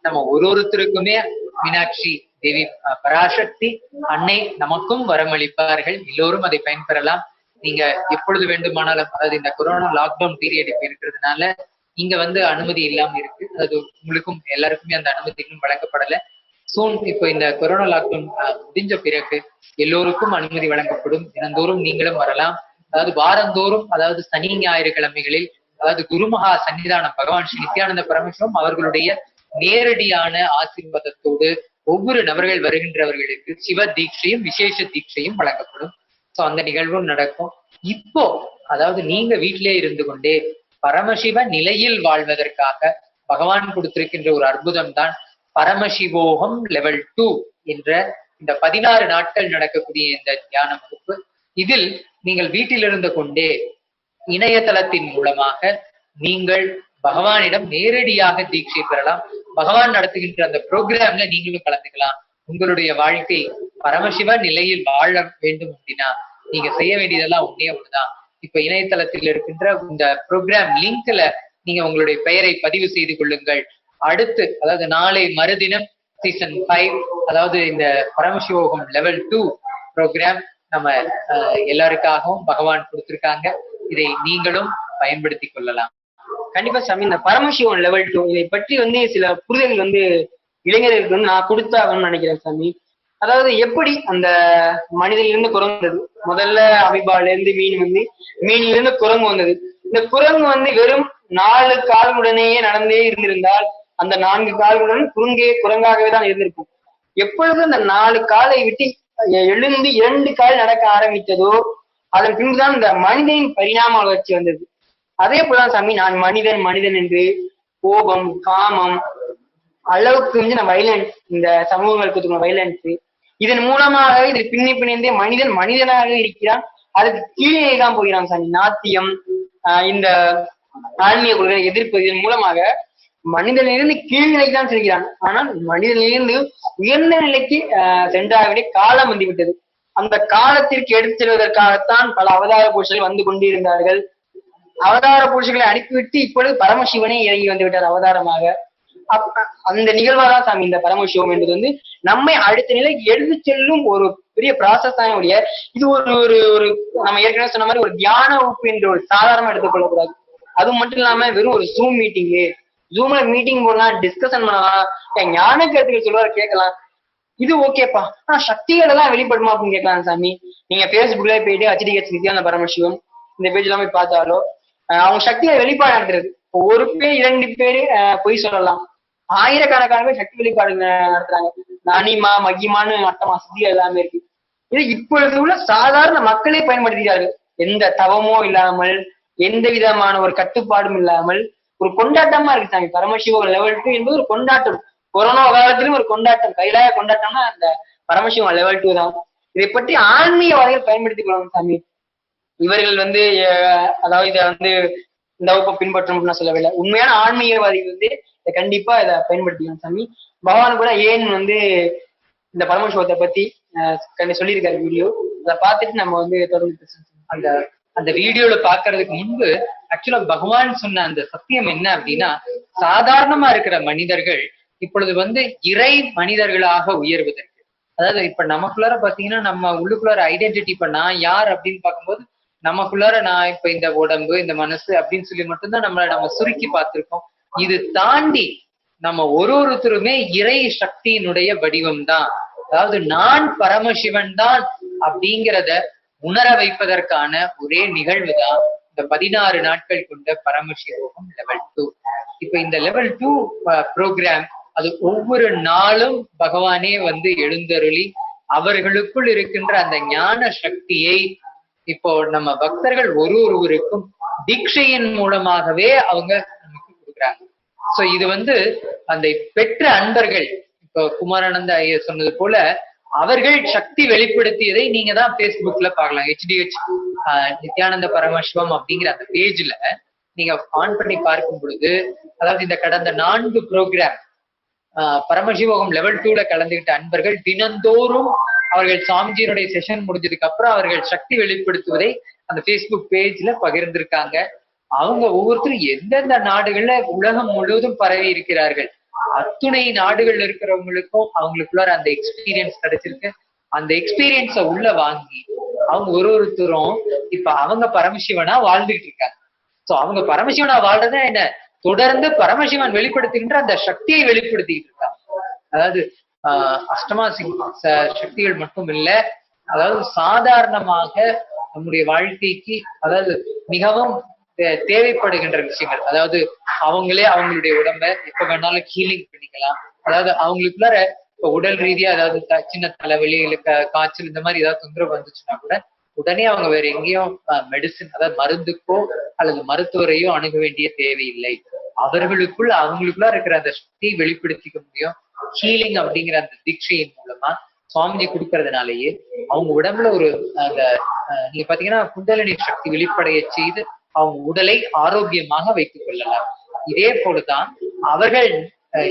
நம்ம ஒருத்தருக்குமே மீனாட்சி தேவி பராசக்தி அன்னை நமக்கும் வரம் அளிப்பார்கள். எல்லோரும் அதை பயன்பெறலாம். நீங்க எப்பொழுது வேண்டுமானாலும், அதாவது இந்த கொரோனா லாக்டவுன் பீரியட் இப்ப இருக்கிறதுனால இங்க வந்து அனுமதி இல்லாம இருக்கு. அது உங்களுக்கும் எல்லாருக்குமே அந்த அனுமதி இன்னும் வழங்கப்படல. சூன் இப்போ இந்த கொரோனா லாக்டவுன் முடிஞ்ச பிறகு எல்லோருக்கும் அனுமதி வழங்கப்படும். தினந்தோறும் நீங்களும் வரலாம். அதாவது வாரந்தோறும், அதாவது சனி ஞாயிற்றுக்கிழமைகளில், அதாவது குருமகா சன்னிதானம் பகவான் ஸ்ரீ நித்யானந்த பரமசிவம் அவர்களுடைய நேரடியான ஆசீர்வாதத்தோடு ஒவ்வொரு நபர்கள் வருகின்றவர்களுக்கு சிவ தீட்சையும் விசேஷ தீட்சையும் வழங்கப்படும். சோ அந்த நிகழ்வும் நடக்கும். இப்போ அதாவது நீங்க வீட்டிலே இருந்து கொண்டே பரமசிவ நிலையில் வாழ்வதற்காக பகவான் கொடுத்திருக்கின்ற ஒரு அற்புதம் தான் பரமசிவோகம் லெவல் 2 என்ற இந்த 16 நாட்கள் நடக்கக்கூடிய இந்த தியான வகுப்பு. இதில் நீங்கள் வீட்டில் இருந்து கொண்டே இணையதளத்தின் மூலமாக நீங்கள் பகவானிடம் நேரடியாக தீட்சை பெறலாம். பகவான் நடத்துகின்ற அந்த ப்ரோக்ராம்ல நீங்களும் கலந்துக்கலாம். உங்களுடைய வாழ்க்கை பரமசிவ நிலையில் வாழ வேண்டும் அப்படின்னா நீங்க செய்ய வேண்டியதெல்லாம் ஒன்னே ஒண்ணுதான். இப்ப இணையதளத்தில் இருக்கின்ற இந்த ப்ரோக்ராம் லிங்க்ல நீங்க உங்களுடைய பெயரை பதிவு செய்து கொள்ளுங்கள். அடுத்து, அதாவது நாளை மறுதினம் சீசன் 5, அதாவது இந்த பரமசிவோகம் லெவல் 2 ப்ரோக்ராம் நம்ம எல்லாருக்காகவும் பகவான் கொடுத்திருக்காங்க. இதை நீங்களும் பயன்படுத்தி கொள்ளலாம். கண்டிப்பா சாமி. இந்த பரமசிவம் லெவல் 2 இதை பற்றி வந்து சில புரிதல்கள் வந்து இளைஞர்களுக்கு வந்து நான் கொடுத்தாகணும்னு நினைக்கிறேன் சாமி. அதாவது எப்படி அந்த மனிதனிலிருந்து குரங்கு வந்தது, முதல்ல அமிபால இருந்து மீன் வந்து, மீனிலிருந்து இருந்து குரங்கு வந்தது. இந்த குரங்கு வந்து வெறும் 4 கால்களுடனேயே நடந்தே இருந்திருந்தால் அந்த 4 கால்களுடன் குரங்காகவே தான் இருந்திருக்கும். எப்பொழுது அந்த 4 காலை விட்டு எழுந்து 2 கால் நடக்க ஆரம்பித்ததோ அதன் பின்புதான் இந்த மனிதனின் பரிணாம வளர்ச்சி வந்தது. அதே போலதான் சாமி, நான் மனிதன் என்று கோபம், காமம், அளவுக்கு வந்து வைலன்ஸ், இந்த சமூகங்களுக்கு வைலன்ஸ், இதன் மூலமாக இதில் பிணைந்தே மனிதன் மனிதனாக இருக்கிறான். அதுக்கு கீழே தான் போகிறான் சாமி. நாத்தியம், இந்த ஆன்மீக கொள்கை எதிர்ப்பு, இதன் மூலமாக மனிதனிலிருந்து கீழ்நிலைக்கு தான் செல்கிறான். ஆனால் மனிதனிலிருந்து உயர்ந்த நிலைக்கு சென்றாகவே காலம் வந்துவிட்டது. அந்த காலத்திற்கு எடுத்து செல்வதற்காகத்தான் பல அவதார புருஷர்கள் வந்து கொண்டிருந்தார்கள். அவதார புருஷர்களை அனுப்பிவிட்டு இப்பொழுது பரமசிவனே இறங்கி வந்து விட்டார் அவதாரமாக. அந்த நிகழ்வாதான் சாமி இந்த பரமசிவம் என்பது வந்து நம்மை அடுத்த நிலைக்கு எடுத்து செல்லும் ஒரு பெரிய ப்ராசஸ் தான் உடைய. இது ஒரு நம்ம ஏற்கனவே சொன்ன மாதிரி ஒரு தியான வகுப்பு என்ற ஒரு சாதாரணமா எடுத்துக்கொள்ளக்கூடாது. அது மட்டும் இல்லாம வெறும் ஒரு ஜூம் ஜூம்ல மீட்டிங் போடலாம், டிஸ்கஷன் பண்ணலாம், ஞான கருத்துக்கள் சொல்லுவாரு கேட்கலாம், இது ஓகேப்பா. ஆனா சக்திகள் எல்லாம் வெளிப்படுமா அப்படின்னு கேட்கலாம் சாமி. நீங்க பேஸ்புக்ல போயிட்டு HDH நித்யானந்த பரமசிவம் இந்த பேஜ் எல்லாம் போய் பார்த்தாலோ அவங்க சக்தியை வெளிப்பாடு நடத்துறது. ஒரு பேர் 2 பேரு பொய் சொல்லலாம், ஆயிரக்கணக்கான பேர் சக்தி வெளிப்பாடு நடத்துறாங்க. நானிமா மகிமான்னு மட்டமா சக்திகள் எல்லாமே இருக்கு. இது இப்பொழுது உள்ள சாதாரண மக்களே பயன்படுத்துகிறார்கள். எந்த தவமோ இல்லாமல், எந்த விதமான ஒரு கட்டுப்பாடும் இல்லாமல் ஒரு கொண்டாட்டமா இருக்கு சாமி. பரமசிவம் லெவல் 2 என்பது ஒரு கொண்டாட்டம். கொரோனா காலத்திலும் ஒரு கொண்டாட்டம், கைலாய கொண்டாட்டம்னா அந்த பரமசிவம் லெவல் 2 தான். இதை பற்றி ஆன்மீகவாதிகள் பயன்படுத்திக் கொள்ளணும் சாமி. இவர்கள் வந்து அதாவது இதை வந்து இந்த வகுப்பை பின்பற்றணும்னு நான் சொல்லவில்லை. உண்மையான ஆன்மீகவாதிகள் வந்து இதை கண்டிப்பா இதை பயன்படுத்திக்கணும் சாமி. பகவான் கூட ஏன் வந்து இந்த பரமசிவத்தை பத்தி சொல்லியிருக்காரு வீடியோ, அதை பார்த்துட்டு நம்ம வந்து தொடர்ந்து பேசணும். அந்த வீடியோல பாக்குறதுக்கு முன்பு ஆக்சுவலா பகவான் சொன்ன அந்த சத்தியம் என்ன அப்படின்னா, சாதாரணமா இருக்கிற மனிதர்கள் இப்பொழுது வந்து இறை மனிதர்களாக உயர்வதற்கு, அதாவது இப்ப நமக்குள்ளார பாத்தீங்கன்னா நம்ம உள்ளுக்குள்ளார ஐடென்டிட்டி, இப்ப நான் யார் அப்படின்னு பார்க்கும்போது நமக்குள்ளார நான் இப்ப இந்த உடம்பு இந்த மனசு அப்படின்னு சொல்லி மட்டும்தான் நம்ம சுருக்கி பார்த்திருக்கோம். இது தாண்டி நம்ம ஒருத்தருமே இறை சக்தியினுடைய வடிவம் தான். அதாவது நான் பரமசிவன் தான் அப்படிங்கிறத உணர வைப்பதற்கான ஒரே நிகழ்வு தான் இந்த 16 நாட்கள் கொண்ட பரமசிவோகம் லெவல் 2. இப்ப இந்த லெவல் 2 ப்ரோக்ராம் அது ஒவ்வொரு நாளும் பகவானே வந்து எழுந்தருளி அவர்களுக்குள் இருக்கின்ற அந்த ஞான சக்தியை இப்போ நம்ம பக்தர்கள் ஒருவருக்கும் தீட்சையின் மூலமாகவே அவங்க நமக்கு கொடுக்குறாங்க. சோ இது வந்து அந்த பெற்ற அன்பர்கள், இப்போ குமாரானந்த ஐயர் சொன்னது போல அவர்கள் சக்தி வெளிப்படுத்தியதை நீங்க தான் Facebookல பார்க்கலாம். HDH நித்யானந்த பரமசிவம் அப்படிங்கிற அந்த பேஜ்ல நீங்க ஆன் பண்ணி பார்க்கும் பொழுது, அதாவது இந்த கடந்த 4 ப்ரோக்ராம் பரமசிவோகம் லெவல் 2ல கலந்துகிட்ட அன்பர்கள் தினந்தோறும் அவர்கள் சாமிஜியினுடைய செஷன் முடிஞ்சதுக்கு அப்புறம் அவர்கள் சக்தி வெளிப்படுத்துவதை அந்த Facebook பேஜ்ல பகிர்ந்திருக்காங்க. அவங்க ஒவ்வொருத்தரும் எந்தெந்த நாடுகள்ல உலகம் முழுவதும் பரவி இருக்கிறார்கள், அத்துணை நாடுகள்ல இருக்கிறவங்களுக்கும் அவங்களுக்குள்ள அந்த எக்ஸ்பீரியன்ஸ் கிடைச்சிருக்கு. அந்த எக்ஸ்பீரியன்ஸ உள்ள வாங்கி அவங்க ஒருத்தரும் இப்ப அவங்க பரமசிவனா வாழ்ந்துகிட்டு இருக்காங்க. சோ அவங்க பரமசிவனா வாழ்றத என்ன தொடர்ந்து பரமசிவன் வெளிப்படுத்துகின்ற அந்த சக்தியை வெளிப்படுத்திக்கிட்டு இருக்காங்க. அதாவது அஷ்டமா சக்திகள் மட்டும் இல்ல, அதாவது சாதாரணமாக நம்முடைய வாழ்க்கைக்கு அதாவது மிகவும் தேவைப்படுகின்ற விஷயங்கள், அதாவது அவங்களே அவங்களுடைய உடம்ப எப்ப வேணாலும் ஹீலிங் பண்ணிக்கலாம். அதாவது அவங்களுக்குள்ளார இப்ப உடல் ரீதியா அதாவது சின்ன தலைவலி இல்ல காய்ச்சல் இந்த மாதிரி ஏதாவது தொந்தரவு வந்துச்சுன்னா கூட உடனே அவங்க வேற எங்கேயும் மெடிசின் அதாவது மருந்துக்கோ அல்லது மருத்துவரையோ அணுக வேண்டிய தேவையில்லை. அவங்களுக்குள்ள இருக்கிற அந்த சக்தியை வெளிப்படுத்திக்க முடியும். ஹீலிங் அப்படிங்கிற அந்த தீட்சையின் மூலமா சுவாமிஜி கொடுக்கறதுனாலயே அவங்க உடம்புல ஒரு அந்த நீங்க பாத்தீங்கன்னா குண்டலினி சக்தி வெளிப்படைய செய்து அவங்க உடலை ஆரோக்கியமாக வைத்துக் கொள்ளலாம். இதே போலதான் அவர்கள்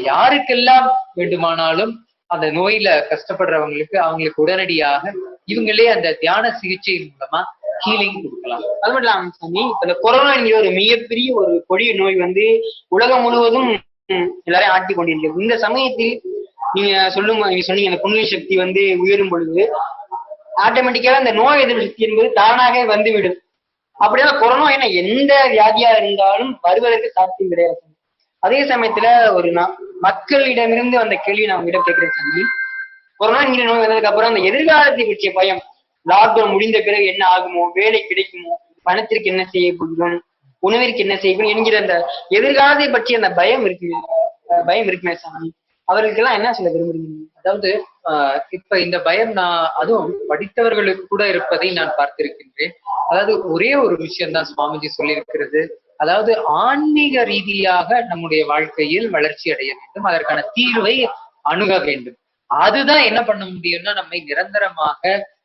யாருக்கெல்லாம் வேண்டுமானாலும் அந்த நோயில கஷ்டப்படுறவங்களுக்கு அவங்களுக்கு உடனடியாக இவங்களே அந்த தியான சிகிச்சையின் மூலமா ஹீலிங் கொடுக்கலாம். அது மட்டும் இல்லாம சாமி, இப்ப இந்த கொரோனா என்கிற ஒரு மிகப்பெரிய ஒரு கொடிய நோய் வந்து உலகம் முழுவதும் எல்லாரையும் ஆட்டி கொண்டிருக்கிறது. இந்த சமயத்தில் நீங்க சொன்னீங்க அந்த குண்டலினி சக்தி வந்து உயரும் பொழுது ஆட்டோமேட்டிக்காக அந்த நோய் எதிர்ப்பு சக்தி என்பது தானாக வந்துவிடும். அப்படியே கொரோனா என்ன எந்த வியாதியா இருந்தாலும் வருவதற்கு சாத்தியம் கிடையாது. அதே சமயத்துல ஒரு மக்களிடமிருந்து அந்த கேள்வி நான் உங்களிடம் கேட்கிறேன் சாமி. கொரோனா என்கிற நோய் வந்ததுக்கு அப்புறம் அந்த எதிர்காலத்தை பற்றிய பயம், லாக்டவுன் முடிந்த பிறகு என்ன ஆகுமோ, வேலை கிடைக்குமோ, பணத்திற்கு என்ன செய்யப்படுகிறோம், உணவிற்கு என்ன செய்யணும் என்கிற அந்த எதிர்காலத்தை பற்றி அந்த பயம் இருக்குமே சாமி, அவர்களுக்கெல்லாம் என்ன சொல்ல விரும்புறீங்க? அதாவது இப்ப இந்த பயம் நான் அதுவும் படித்தவர்களுக்கு கூட இருப்பதை நான் பார்த்திருக்கின்றேன். அதாவது ஒரே ஒரு விஷயம் தான் சுவாமிஜி சொல்லியிருக்கிறது, அதாவது ஆன்மீக ரீதியாக நம்முடைய வாழ்க்கையில் வளர்ச்சி அடைய வேண்டும், அதற்கான தீர்வை அணுக வேண்டும். அதுதான் என்ன பண்ண முடியும்னா நம்மை நிரந்தரமாக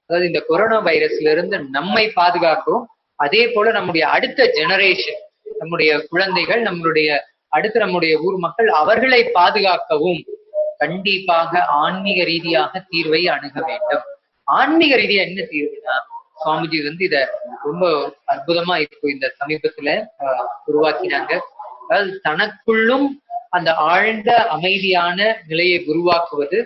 அதாவது இந்த கொரோனா வைரஸ்ல இருந்து நம்மை பாதுகாக்கும். அதே போல நம்முடைய அடுத்த ஜெனரேஷன், நம்முடைய குழந்தைகள், நம்முடைய ஊர் மக்கள் அவர்களை பாதுகாக்கவும் கண்டிப்பாக ஆன்மீக ரீதியாக தீர்வை அணுக வேண்டும். ஆன்மீக ரீதியா என்ன தீர்வுனா சுவாமிஜி வந்து இத ரொம்ப அற்புதமா இப்போ இந்த சமீபத்துல உருவாக்கினாங்க. அதாவது தனக்குள்ளும் அந்த ஆழ்ந்த அமைதியான நிலையை உருவாக்குவது,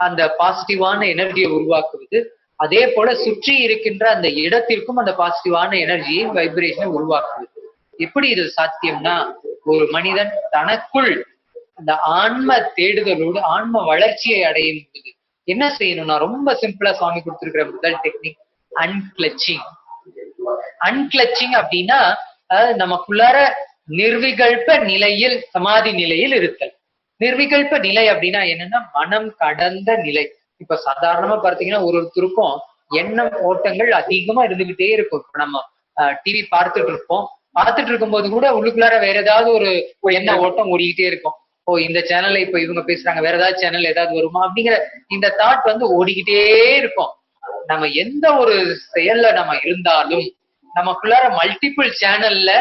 அந்த பாசிட்டிவான எனர்ஜியை உருவாக்குவது, அதே போல சுற்றி இருக்கின்ற அந்த இடத்திற்கும் அந்த பாசிட்டிவான எனர்ஜியை வைப்ரேஷனை உருவாக்குவது. எப்படி இது சாத்தியம்னா ஒரு மனிதன் தனக்குள் அந்த ஆன்ம தேடுதலோடு ஆன்ம வளர்ச்சியை அடையும் போது என்ன செய்யணும்னா ரொம்ப சிம்பிளா சுவாமி கொடுத்திருக்கிற முதல் டெக்னிக் அன்கிளச்சிங். அன்கிளச்சிங் அப்படின்னா அதாவது நமக்குள்ளார நிர்விகல்ப நிலையில் சமாதி நிலையில் இருத்தல். நிர்விகல்ப நிலை அப்படின்னா என்னன்னா மனம் கடந்த நிலை. இப்ப சாதாரணமா பார்த்தீங்கன்னா ஒருத்தருக்கும் எண்ணம் ஓட்டங்கள் அதிகமா இருந்துகிட்டே இருக்கும். இப்ப நம்ம டிவி பார்த்துட்டு இருக்கும்போது கூட உள்ளுக்குள்ளார வேற ஏதாவது ஒரு எண்ண ஓட்டம் ஓடிக்கிட்டே இருக்கும். ஓ இந்த சேனல்ல இப்ப இவங்க பேசுறாங்க, வேற ஏதாவது சேனல் ஏதாவது வருமா அப்படிங்கிற இந்த தாட் வந்து ஓடிக்கிட்டே இருக்கும். நம்ம எந்த ஒரு செயல்ல நம்ம இருந்தாலும் நமக்குள்ளார மல்டிபிள் சேனல்ல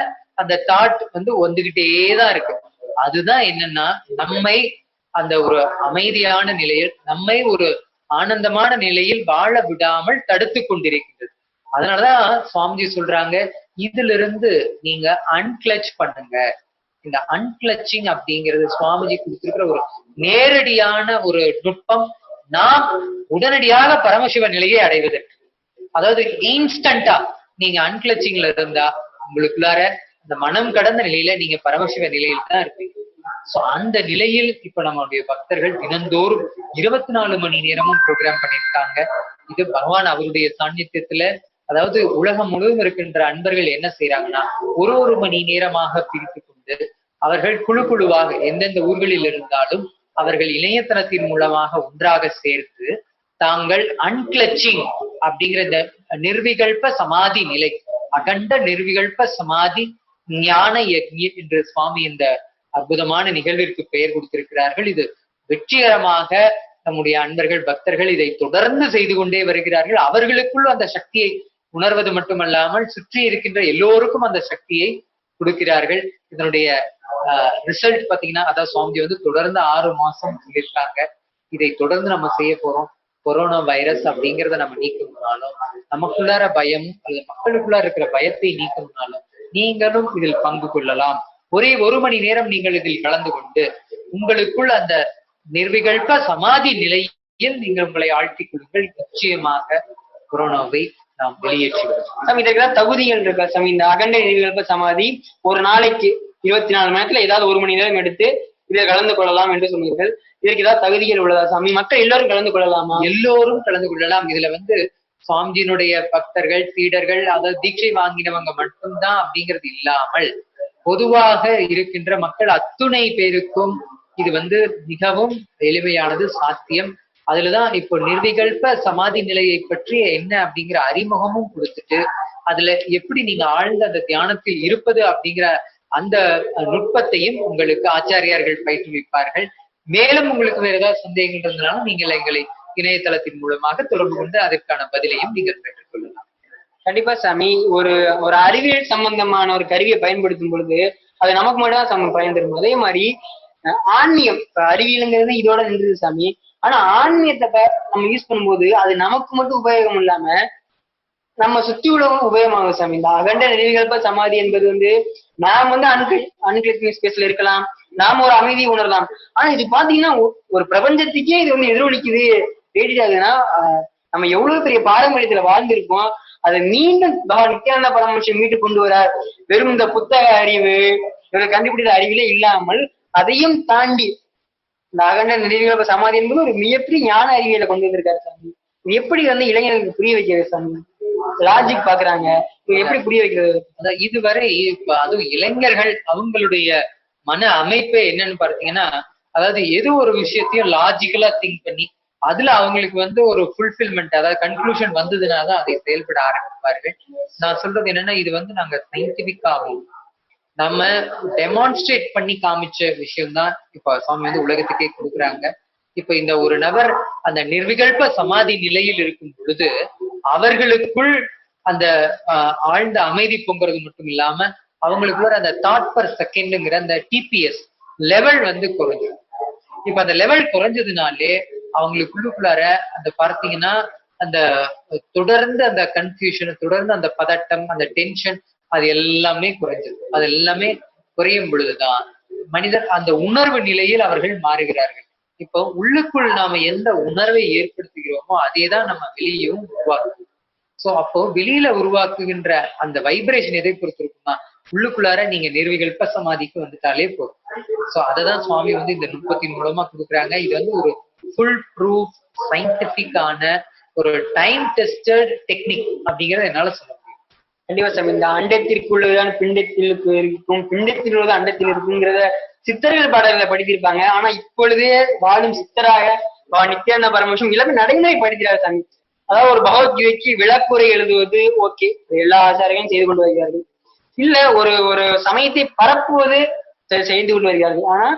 அந்த தாட் வந்து வந்துகிட்டே தான் இருக்கு. அதுதான் என்னன்னா நம்மை அந்த ஒரு அமைதியான நிலையில், நம்மை ஒரு ஆனந்தமான நிலையில் வாழ விடாமல் தடுத்து கொண்டிருக்கின்றது. அதனாலதான் சுவாமிஜி சொல்றாங்க, இதுல இருந்து நீங்க அன்கிளச் பண்ணுங்க. இந்த அன்கிளச்சிங் அப்படிங்கிறது சுவாமிஜி கொடுத்திருக்கிற ஒரு நேரடியான ஒரு நுட்பம், நாம் உடனடியாக பரமசிவ நிலையை அடைவதற்கு. அதாவது இன்ஸ்டன்டா நீங்க அன்கிளச்சிங்ல இருந்தா உங்களுக்குள்ளார அந்த மனம் கடந்த நிலையில நீங்க பரமசிவ நிலையில் தான் இருப்பீங்க. சோ அந்த நிலையில் இப்ப நம்மளுடைய பக்தர்கள் தினந்தோறும் 24 மணி நேரமும் ப்ரோக்ராம் பண்ணியிருக்காங்க. இது பகவான் அவருடைய சாநித்தியத்துல, அதாவது உலகம் முழுவதும் இருக்கின்ற அன்பர்கள் என்ன செய்யறாங்கன்னா ஒரு மணி நேரமாக பிரித்து கொண்டு அவர்கள் குழு குழுவாக எந்தெந்த ஊர்களில் இருந்தாலும் அவர்கள் இணையதளத்தின் மூலமாக ஒன்றாக சேர்த்து தாங்கள் அன்கிளச்சிங் அப்படிங்கிற இந்த நிர்விகல்ப சமாதி நிலை, அகண்ட நிர்விகல்ப சமாதி ஞான யக்ஞ என்று சுவாமி இந்த அற்புதமான நிகழ்விற்கு பெயர் கொடுத்திருக்கிறார்கள். இது வெற்றிகரமாக நம்முடைய அன்பர்கள் பக்தர்கள் இதை தொடர்ந்து செய்து கொண்டே வருகிறார்கள். அவர்களுக்குள் அந்த சக்தியை உணர்வது மட்டுமல்லாமல் சுற்றி இருக்கின்ற எல்லோருக்கும் அந்த சக்தியை கொடுக்கிறார்கள். இதனுடைய ரிசல்ட் பாத்தீங்கன்னா, அதாவது சுவாமிஜி வந்து தொடர்ந்து 6 மாசம் சொல்லியிருக்காங்க. இதை தொடர்ந்து நம்ம செய்ய போறோம். கொரோனா வைரஸ் அப்படிங்கிறத நம்ம நீக்கணும்னாலும், நமக்குள்ளார பயம் அல்லது மக்களுக்குள்ளார இருக்கிற பயத்தை நீக்கணும்னாலும் நீங்களும் இதில் பங்கு கொள்ளலாம். ஒரே 1 மணி நேரம் நீங்கள் இதில் கலந்து கொண்டு உங்களுக்குள் அந்த நிர்விகல்ப சமாதி நிலையில் நீங்கள் உங்களை ஆழ்த்திக் கொள்ளுங்கள். நிச்சயமாக கொரோனாவை நாம் வெளியேற்றுவோம். இதற்கெல்லாம் தகுதிகள் இருக்கா சாமி? இந்த அகண்ட நிர்விகல்ப சமாதி ஒரு நாளைக்கு 24 மணி நேரத்துல ஏதாவது 1 மணி நேரம் எடுத்து இதில் கலந்து கொள்ளலாம் என்று சொன்னீர்கள். இதற்கு ஏதாவது தகுதிகள் உள்ளதா சாமி? மக்கள் எல்லாரும் கலந்து கொள்ளலாமா? எல்லோரும் கலந்து கொள்ளலாம். இதுல வந்து சுவாமிஜியினுடைய பக்தர்கள், சீடர்கள், அதாவது தீட்சை வாங்கினவங்க மட்டும்தான் அப்படிங்கிறது இல்லாமல் பொதுவாக இருக்கின்ற மக்கள் அத்துணை பேருக்கும் இது வந்து மிகவும் எளிமையானது, சாத்தியம். அதுலதான் இப்போ நிர்விகல்ப சமாதி நிலையை பற்றி என்ன அப்படிங்கிற அறிமுகமும் கொடுத்துட்டு அதுல எப்படி நீங்க ஆழ்ந்த அந்த தியானத்தில் இருப்பது அப்படிங்கிற அந்த நுட்பத்தையும் உங்களுக்கு ஆச்சாரியார்கள் பயிற்றுவிப்பார்கள். மேலும் உங்களுக்கு வேற ஏதாவது சந்தேகங்கள் இருந்தாலும் நீங்கள் எங்களை இணையதளத்தின் மூலமாக தொடர்பு கொண்டு அதற்கான பதிலையும் நீங்கள் பெற்றுக்கொள்ளலாம். கண்டிப்பா சாமி. ஒரு அறிவியல் சம்பந்தமான ஒரு கருவியை பயன்படுத்தும் பொழுது அது நமக்கு மட்டும் தான் பயன் தரும். அதே மாதிரி ஆன்மீகம், அறிவியலுங்கிறது இதோட நின்றுது சாமி. ஆனா ஆன்மீகத்தை நம்ம யூஸ் பண்ணும்போது அது நமக்கு மட்டும் உபயோகம் இல்லாம நம்ம சுத்தி உள்ளவங்க உபயோகமாகும் சாமி. இந்த அகண்ட நிர்விகல்ப சமாதி என்பது வந்து நாம் வந்து அன்கிளிக் ஸ்பேஸ்ல இருக்கலாம், நாம ஒரு அமைதி உணரலாம். ஆனா இது பாத்தீங்கன்னா ஒரு பிரபஞ்சத்துக்கே இது வந்து எதிரொலிக்குது, ரேடிட் ஆகுதுன்னா நம்ம எவ்வளவு பெரிய பாரம்பரியத்துல வாழ்ந்திருப்போம். அதை மீண்டும் நித்யானந்த பரமஹம்சர் மீட்டு கொண்டு வரார். வெறும் இந்த புத்தக அறிவு, இவர்கள் கண்டுபிடித்த அறிவிலே இல்லாமல் அதையும் தாண்டி இந்த அகண்ட நிர்விகல்ப சமாதி என்பது ஒரு மிகப்பெரிய ஞான அறிவியலை கொண்டு வந்திருக்காரு சாமி. இது எப்படி வந்து இளைஞர்களுக்கு புரிய வைக்கிறது சாமி? லாஜிக் பாக்குறாங்க, எப்படி புரிய வைக்கிறது? அதான் இதுவரை அதுவும் இளைஞர்கள் அவங்களுடைய மன அமைப்பே என்னன்னு பார்த்தீங்கன்னா, அதாவது எது ஒரு விஷயத்தையும் லாஜிக்கலா திங்க் பண்ணி அதுல அவங்களுக்கு வந்து ஒரு ஃபுல்ஃபில்மெண்ட், அதாவது கன்க்ளூஷன் வந்ததுனாதான் அதை செயல்பட ஆரம்பிப்பார்கள். நான் சொல்றது என்னன்னா, இது வந்து நாங்க சயின்டிபிக்காகவும் நம்ம டெமான்ஸ்ட்ரேட் பண்ணி காமிச்ச விஷயம்தான் இப்ப சுவாமி வந்து உலகத்துக்கே கொடுக்குறாங்க. இப்ப இந்த ஒரு நபர் அந்த நிர்விகல்ப சமாதி நிலையில் இருக்கும் பொழுது அவர்களுக்குள் அந்த ஆழ்ந்த அமைதி பொங்குறது மட்டும் இல்லாம அவங்களுக்குள்ள அந்த தாட் பர் செகண்ட்ங்கிற அந்த டிபிஎஸ் லெவல் வந்து குறைஞ்சிடும். இப்ப அந்த லெவல் குறைஞ்சதுனாலே அவங்களுக்குள்ளுக்குள்ளார அந்த பார்த்தீங்கன்னா அந்த தொடர்ந்து அந்த கன்ஃபியூஷன், தொடர்ந்து அந்த பதட்டம், அந்த டென்ஷன், அது எல்லாமே குறைஞ்சது. அது எல்லாமே குறையும் பொழுதுதான் மனிதர் அந்த உணர்வு நிலையில் அவர்கள் மாறுகிறார்கள். இப்போ உள்ளுக்குள் நாம எந்த உணர்வை ஏற்படுத்துகிறோமோ அதேதான் நம்ம வெளியும் உருவாக்குவோம். சோ அப்போ வெளியில உருவாக்குகின்ற அந்த வைப்ரேஷன் எதை பொறுத்து இருக்குன்னா, உள்ளுக்குள்ளார நீங்க நிர்விகல்ப சமாதிக்கு வந்துட்டாலே போதும். சோ அததான் சுவாமி வந்து இந்த நுட்பத்தின் மூலமா கொடுக்குறாங்க. இது வந்து ஒரு ஃபுல் ப்ரூஃப் சயின்டிபிக்கான ஒரு டைம் டெஸ்டட் டெக்னிக் அப்படிங்கறத என்னால சொல்ல முடியும். கண்டிப்பா சாமி. இந்த அண்டத்திற்குள்ளதான் பிண்டத்தில் இருக்கும், பிண்டத்தில் உள்ளது அண்டத்தில் இருக்குங்கிறத சித்தர்கள் பாடல்களை படித்திருப்பாங்க. ஆனா இப்பொழுதே வாழும் சித்தராக நித்யானந்த பரமஹம்சர் எல்லாமே நடைமுறை படிக்கிறார் சாமி. அதாவது ஒரு பகவத்கீதைக்கு விளக்குரை எழுதுவது ஓகே, எல்லா ஆச்சாரியங்களும் செய்து கொண்டு வருகிறார்கள். இல்ல ஒரு சமயத்தை பரப்புவது செய்து கொண்டு வருகிறார்கள். ஆனா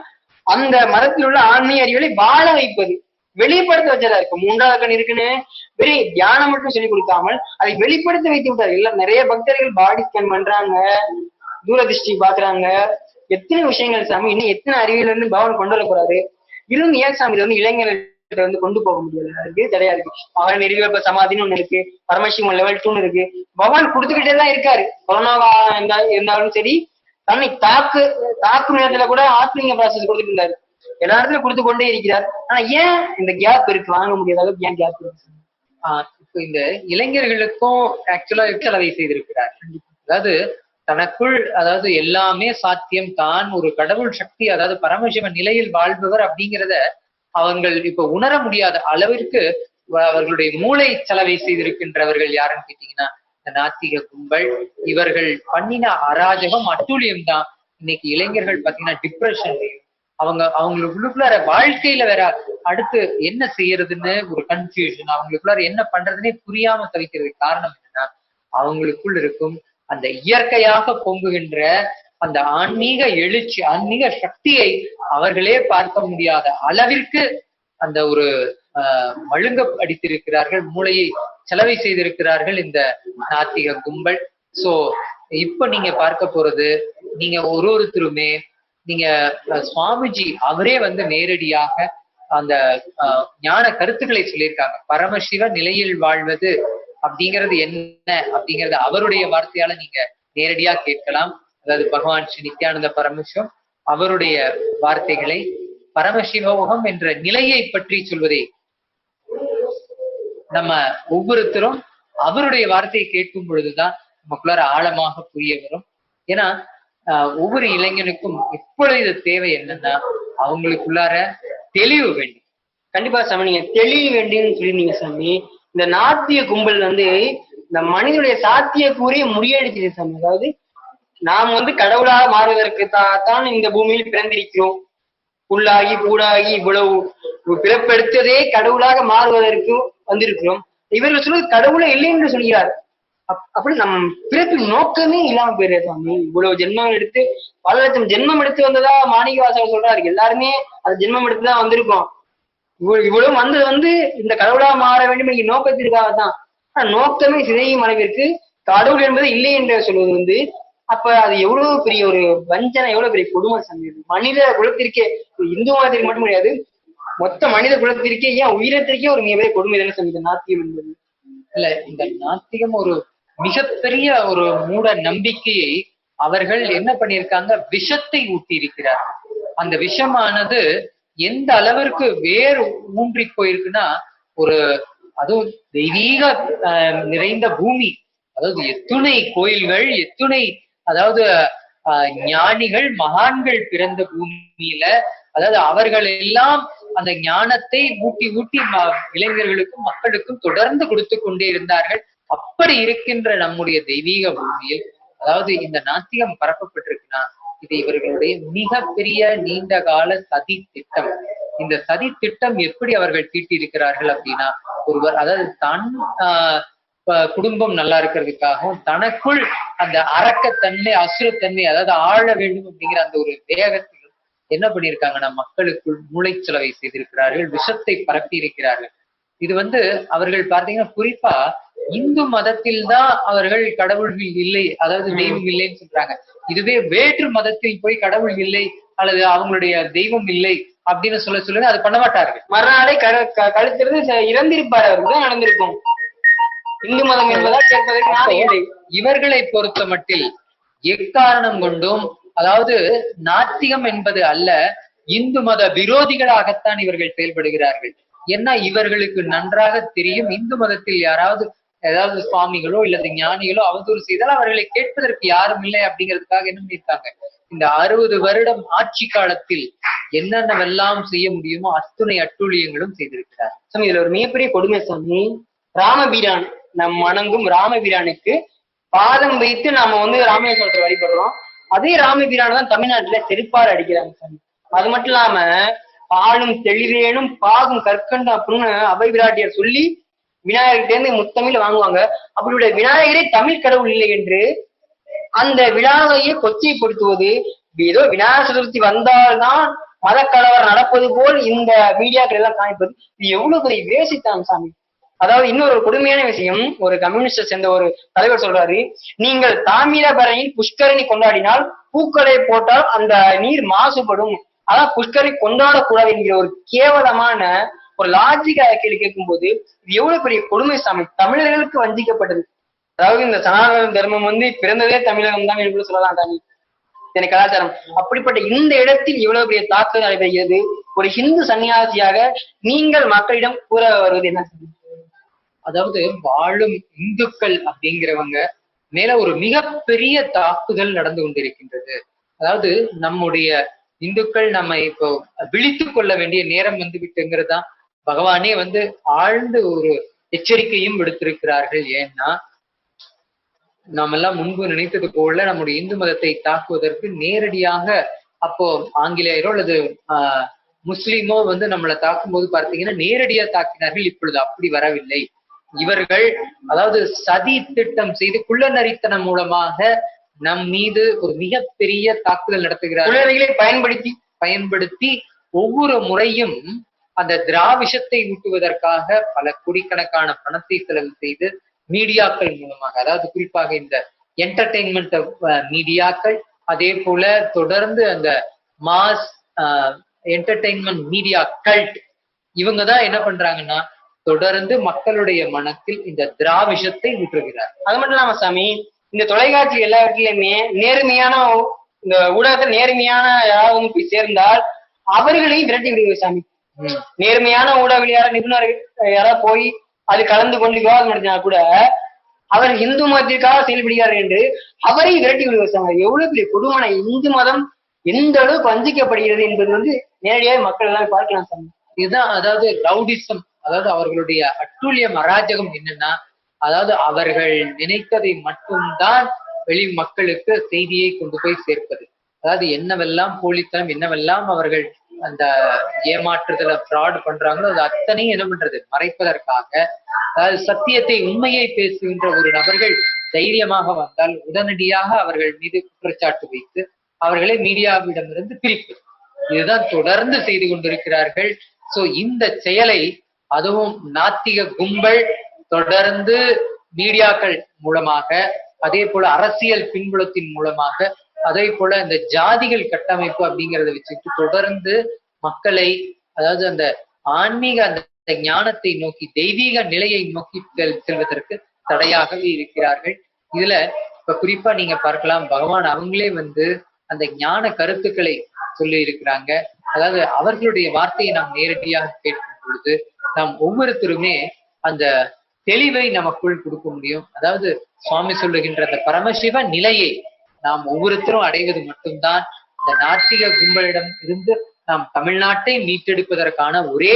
அந்த மதத்தில் உள்ள ஆன்மீக அறிவுகளை வாழ வைப்பது, வெளிப்படுத்த வச்சதா இருக்கு. 3வது கண் இருக்குன்னு வெறும் தியானம் மட்டும் சொல்லிக் கொடுக்காமல் அதை வெளிப்படுத்த வைத்து விட்டார். எல்லாம் நிறைய பக்தர்கள் பாடி ஸ்கேன் பண்றாங்க, தூரதிருஷ்டி பாக்குறாங்க, எத்தனை விஷயங்கள் சாமி. இன்னும் எத்தனை அறிவியல் வந்து பகவான் கொண்டு வர போறாரு. இதுவும் ஏன் சாமி இது வந்து இளைஞர்கள் வந்து கொண்டு போக முடியல இருக்கு, தடையா இருக்கு. அவன் நிர்விகல்ப சமாதின்னு ஒண்ணு இருக்கு, பரமசிவம் லெவல் 2 இருக்கு. பகவான் கொடுத்துக்கிட்டே தான் இருக்காரு. கொரோனாவா இருந்தாலும் சரி, தன்னை தாக்கு நேரத்துல கூட ஆத்மீக ப்ராசஸ் கொடுத்துட்டு இருந்தாரு. எல்லா இடத்துலயும் கொடுத்து கொண்டே இருக்கிறார். ஆனா ஏன் இந்த கேப் இருக்கு, வாங்க முடியாத அளவுக்கு ஏன் கேப் இருக்கு? இப்போ இந்த இளைஞர்களுக்கும் ஆக்சுவலா செலவை செய்திருக்கிறார். அதாவது தனக்குள், அதாவது எல்லாமே சாத்தியம், தான் ஒரு கடவுள் சக்தி, அதாவது பரமசிவன் நிலையில் வாழ்பவர் அப்படிங்கிறத அவங்கள் இப்ப உணர முடியாத அளவிற்கு அவர்களுடைய மூளை செலவை செய்திருக்கின்றவர்கள் யாருன்னு கேட்டீங்கன்னா இந்த நாத்திக கும்பல். இவர்கள் பண்ணின அராஜகம் அட்டூழியம் தான் இன்னைக்கு இளைஞர்கள் பாத்தீங்கன்னா டிப்ரெஷன், அவங்களுக்குள்ளார வாழ்க்கையில வேற அடுத்து என்ன செய்யறதுன்னு ஒரு கன்ஃபியூஷன், அவங்களுக்குள்ளார என்ன பண்றதுன்னே புரியாம தவிக்கிறதுக்கு காரணம் என்னன்னா அவங்களுக்குள் இருக்கும் அந்த இயற்கையாக பொங்குகின்ற அந்த ஆன்மீக எழுச்சி, ஆன்மீக சக்தியை அவர்களே பார்க்க முடியாத அளவிற்கு அந்த ஒரு மழுங்க அடித்திருக்கிறார்கள், மூளையை செலவை செய்திருக்கிறார்கள் இந்த நாத்திக கும்பல். சோ இப்ப நீங்க பார்க்க போறது, நீங்க ஒருத்தருமே நீங்க சுவாமிஜி அவரே நேரடியாக அந்த ஞான கருத்துக்களை சொல்லியிருக்காங்க. பரமசிவ நிலையில் வாழ்வது அப்படிங்கிறது என்ன அப்படிங்கறது அவருடைய வார்த்தையால நீங்க நேரடியா கேட்கலாம். அதாவது பகவான் ஸ்ரீ நித்யானந்த பரமசிவம் அவருடைய வார்த்தைகளை, பரமசிவோகம் என்ற நிலையை பற்றி சொல்வதை நம்ம ஒவ்வொருத்தரும் அவருடைய வார்த்தையை கேட்கும் பொழுதுதான் நமக்குள்ளார ஆழமாக புரிய வரும். ஏன்னா ஒவ்வொரு இளைஞனுக்கும் இப்பொழுது தேவை என்னன்னா அவங்களுக்குள்ளார தெளிவு வேண்டும். கண்டிப்பா சாமி, நீங்க தெளிவு வேண்டும்னு சொல்லிருந்தீங்க சாமி. இந்த நாத்திய கும்பல் இந்த மனிதனுடைய சாத்திய கூறிய முறியடிச்சது சாமி. அதாவது நாம் கடவுளாக மாறுவதற்கு தான் இந்த பூமியில் பிறந்திருக்கிறோம். புல்லாகி பூடாகி இவ்வளவு பிறப்பெடுத்ததே கடவுளாக மாறுவதற்கு வந்திருக்கிறோம். இவர்கள் சொல்வது கடவுளே இல்லை என்று சொல்கிறார். அப்படி நம் பிறப்பின் நோக்கமே இல்லாம போயிடுற சாமி. இவ்வளவு ஜென்மம் எடுத்து, பல லட்சம் ஜென்மம் எடுத்து வந்ததா மாணிக்க வாசகர் சொல்றாரு. எல்லாருமே அது ஜென்மம் எடுத்துதான் வந்திருக்கோம். இவ்வளவு இந்த கடவுளா மாற வேண்டும் என்கிற நோக்கத்திற்காக தான். ஆனா நோக்கமே சிதையும் அளவிற்கு கடவுள் என்பது இல்லை என்று சொல்வது அப்ப அது எவ்வளவு பெரிய ஒரு வஞ்சனை, எவ்வளவு பெரிய கொடுமை சாமி. மனித குலத்திற்கே, இந்து மதத்திற்கு மட்டும் கிடையாது, மொத்த மனித குலத்திற்கே, ஏன் உயிரத்திற்கே ஒரு மிகப்பெரிய கொடுமை தானே சாமி இந்த நாத்தியம் என்பது. இல்ல, இந்த நாத்திகம் ஒரு மிகப்பெரிய ஒரு மூட நம்பிக்கையை அவர்கள் என்ன பண்ணியிருக்காங்க, விஷத்தை ஊட்டி இருக்கிறார். அந்த விஷமானது எந்த அளவிற்கு வேறு ஊன்றி போயிருக்குன்னா, ஒரு அதுவும் தெய்வீக நிறைந்த பூமி, அதாவது எத்துணை கோயில்கள், எத்துணை அதாவது ஞானிகள் மகான்கள் பிறந்த பூமியில, அதாவது அவர்கள் எல்லாம் அந்த ஞானத்தை ஊட்டி ஊட்டி இளைஞர்களுக்கும் மக்களுக்கும் தொடர்ந்து கொடுத்து கொண்டே இருந்தார்கள். அப்படி இருக்கின்ற நம்முடைய தெய்வீக பூமியில் அதாவது இந்த நாத்திகம் பரப்பப்பட்டிருக்குன்னா இது இவர்களுடைய மிகப்பெரிய நீண்ட கால சதி திட்டம். இந்த சதி திட்டம் எப்படி அவர்கள் தீட்டி இருக்கிறார்கள் அப்படின்னா, ஒருவர் அதாவது தன் குடும்பம் நல்லா இருக்கிறதுக்காகவும் தனக்குள் அந்த அரக்கத்தன்மை, அசுரத்தன்மை, அதாவது ஆழ வேண்டும் அப்படிங்கிற அந்த ஒரு வேகத்தில் என்ன பண்ணியிருக்காங்கன்னா மக்களுக்குள் மூளைச்சலவை செய்திருக்கிறார்கள், விஷத்தை பரப்பி இருக்கிறார்கள். இது அவர்கள் பார்த்தீங்கன்னா குறிப்பா இந்து மதத்தில் தான் அவர்கள் கடவுள்கள் இல்லை, அதாவது தெய்வம் இல்லைன்னு சொல்றாங்க. இதுவே வேற்று மதத்தில் போய் கடவுள் இல்லை அல்லது அவங்களுடைய தெய்வம் இல்லை அப்படின்னு சொல்லுங்க, அது பண்ண மாட்டார்கள். மறுநாளே கழுத்துறது இறந்திருப்பார், அவருக்கு தான் நடந்திருக்கும். இந்து மதம் என்பதா கேட்பதற்கு இவர்களை பொறுத்த மட்டில் எக்காரணம் கொண்டும், அதாவது நாத்திகம் என்பது அல்ல, இந்து மத விரோதிகளாகத்தான் இவர்கள் செயல்படுகிறார்கள். ஏன்னா இவர்களுக்கு நன்றாக தெரியும், இந்து மதத்தில் யாராவது ஏதாவது சுவாமிகளோ இல்லது ஞானிகளோ அவதூறு செய்தால் அவர்களை கேட்பதற்கு யாரும் இல்லை அப்படிங்கிறதுக்காக என்ன பண்ணியிருக்காங்க, இந்த 60 வருடம் ஆட்சி காலத்தில் என்னென்னவெல்லாம் செய்ய முடியுமோ அத்துணை அட்டூழியங்களும் செய்திருக்கிறார். சாமி இதுல ஒரு மிகப்பெரிய கொடுமை சாமி. ராமபிரான், நம் வணங்கும் ராமபிரானுக்கு பாதம் வைத்து நாம ராமேஸ்வரத்தை வழிபடுறோம். அதே ராமபிரான் தான் தமிழ்நாட்டுல செருப்பாறு அடிக்கிறாங்க சாமி. அது மட்டும் இல்லாம பாலும் தெளிவேனும் பாகும் கற்கண்டும் அப்படின்னு அபை விராட்டியார் சொல்லி விநாயகர்கிட்ட இருந்து முத்தமிழ் வாங்குவாங்க. அப்படியுடைய விநாயகரே தமிழ் கடவுள் இல்லை என்று அந்த விழாவையே கொச்சைப்படுத்துவது, ஏதோ விநாயகர் சதுர்த்தி வந்தால்தான் மத கலவரம் நடப்பது போல் இந்த மீடியாக்கள் எல்லாம் காமிப்பது, இது எவ்வளவு பெரிய வேசித்தான் சாமி. அதாவது இன்னொரு கொடுமையான விஷயம், ஒரு கம்யூனிஸ்ட சேர்ந்த ஒரு தலைவர் சொல்றாரு, நீங்கள் தாமிரபரணியில் புஷ்கரணி கொண்டாடினால் பூக்களை போட்டால் அந்த நீர் மாசுபடும், அதான் புஷ்கரணி கொண்டாடக்கூடாது என்கிற ஒரு கேவலமான ஒரு லாஜிக் கேள்வி கேட்கும் போது இது எவ்வளவு பெரிய கொடுமை சாமி. தமிழர்களுக்கு வஞ்சிக்கப்பட்டது. அதாவது இந்த சனாதன தர்மம் பிறந்ததே தமிழகம் தான் என்று சொல்லலாம் தானே. இதனை கலாச்சாரம். அப்படிப்பட்ட இந்த இடத்தில் இவ்வளவு பெரிய தாக்குதல் நடைபெறுகிறது. ஒரு ஹிந்து சன்னியாசியாக நீங்கள் மக்களிடம் கூற வருவது என்ன? அதாவது வாழும் இந்துக்கள் அப்படிங்கிறவங்க மேல ஒரு மிகப்பெரிய தாக்குதல் நடந்து கொண்டிருக்கின்றது. அதாவது நம்முடைய இந்துக்கள் நம்ம இப்போ விழித்துக் கொள்ள வேண்டிய நேரம் வந்து விட்டுங்கிறதுதான் பகவானே வந்து ஆழ்ந்த ஒரு எச்சரிக்கையும் விடுத்திருக்கிறார்கள். ஏன்னா நாம் எல்லாம் முன்பு நினைத்தது போல நம்முடைய இந்து மதத்தை தாக்குவதற்கு நேரடியாக அப்போ ஆங்கிலேயரோ அல்லது முஸ்லிமோ வந்து நம்மளை தாக்கும்போது பார்த்தீங்கன்னா நேரடியா தாக்கினார்கள். இப்பொழுது அப்படி வரவில்லை. இவர்கள் அதாவது சதி திட்டம் செய்து குள்ளநரித்தனம் மூலமாக நம் மீது ஒரு மிகப்பெரிய தாக்குதல் நடத்துகிறார்கள். பயன்படுத்தி ஒவ்வொரு முறையும் அந்த திராவிஷத்தை ஊட்டுவதற்காக பல கோடிக்கணக்கான பணத்தை செலவு செய்து மீடியாக்கள் மூலமாக, அதாவது குறிப்பாக இந்த என்டர்டெயின்மெண்ட் மீடியாக்கள், அதே போல தொடர்ந்து அந்த மாஸ் என்டர்டெயின்மெண்ட் மீடியா கல்ட், இவங்க தான் என்ன பண்றாங்கன்னா தொடர்ந்து மக்களுடைய மனத்தில் இந்த திராவிஷத்தை ஊற்றுகிறார். அது மட்டும் இல்லாம சாமி, இந்த தொலைக்காட்சி எல்லாவற்றிலுமே நேர்மையான இந்த ஊடகத்தில் நேர்மையான யாராவது போய் சேர்ந்தால் அவர்களையும் விரட்டி விடுவது சாமி. நேர்மையான ஊடகவியலாளர் நிபுணர்கள் யாராவது போய் அது கலந்து கொண்டு விவாதம் நடத்தினா கூட அவர் இந்து மதத்திற்காக செயல்படுகிறார் என்று அவரை விரட்டி விடுவது சாமி. எவ்வளவு பெரிய கொடுமனை! இந்து மதம் எந்த அளவுக்கு வஞ்சிக்கப்படுகிறது என்பது வந்து நேரடியாக மக்கள் எல்லாம் பார்க்கலாம் சாமி. இதுதான் அதாவது ரவுடிசம். அதாவது அவர்களுடைய அட்டூழியம் அராஜகம் என்னன்னா, அதாவது அவர்கள் நினைத்ததை மட்டும்தான் வெளி மக்களுக்கு செய்தியை கொண்டு போய் சேர்ப்பது. அதாவது என்னவெல்லாம் போலித்தனம், என்னவெல்லாம் அவர்கள் அந்த ஏமாற்றுதல ஃப்ராட் பண்றாங்களோ அது அத்தனையும் என்ன பண்றது மறைப்பதற்காக. அதாவது சத்தியத்தை உண்மையை பேசுகின்ற ஒரு நபர்கள் தைரியமாக வந்தால் உடனடியாக அவர்கள் மீது குற்றச்சாட்டு வைத்து அவர்களை மீடியாவிடமிருந்து பிரிப்பு. இதுதான் தொடர்ந்து செய்து கொண்டிருக்கிறார்கள். சோ இந்த செயலை அதுவும் நாத்திக கும்பல் தொடர்ந்து மீடியாக்கள் மூலமாக, அதே போல அரசியல் பின்புலத்தின் மூலமாக, அதே போல இந்த ஜாதிகள் கட்டமைப்பு அப்படிங்கிறத வச்சுட்டு தொடர்ந்து மக்களை அதாவது அந்த ஆன்மீக அந்த ஞானத்தை நோக்கி தெய்வீக நிலையை நோக்கி செல்வதற்கு தடையாகவே இருக்கிறார்கள். இதுல இப்ப குறிப்பா நீங்க பார்க்கலாம், பகவான் அவங்களே வந்து அந்த ஞான கருத்துக்களை சொல்லி இருக்கிறாங்க. அதாவது அவர்களுடைய வார்த்தையை நாம் நேரடியாக கேட்கும் பொழுது நாம் ஒவ்வொருத்தருமே அந்த தெளிவை நமக்குள் கொடுக்க முடியும். அதாவது சுவாமி சொல்லுகின்ற அந்த பரமசிவ நிலையை நாம் ஒவ்வொருத்தரும் அடைவது மட்டும்தான் இந்த நாத்திக கும்பலிடம் இருந்து நாம் தமிழ்நாட்டை மீட்டெடுப்பதற்கான ஒரே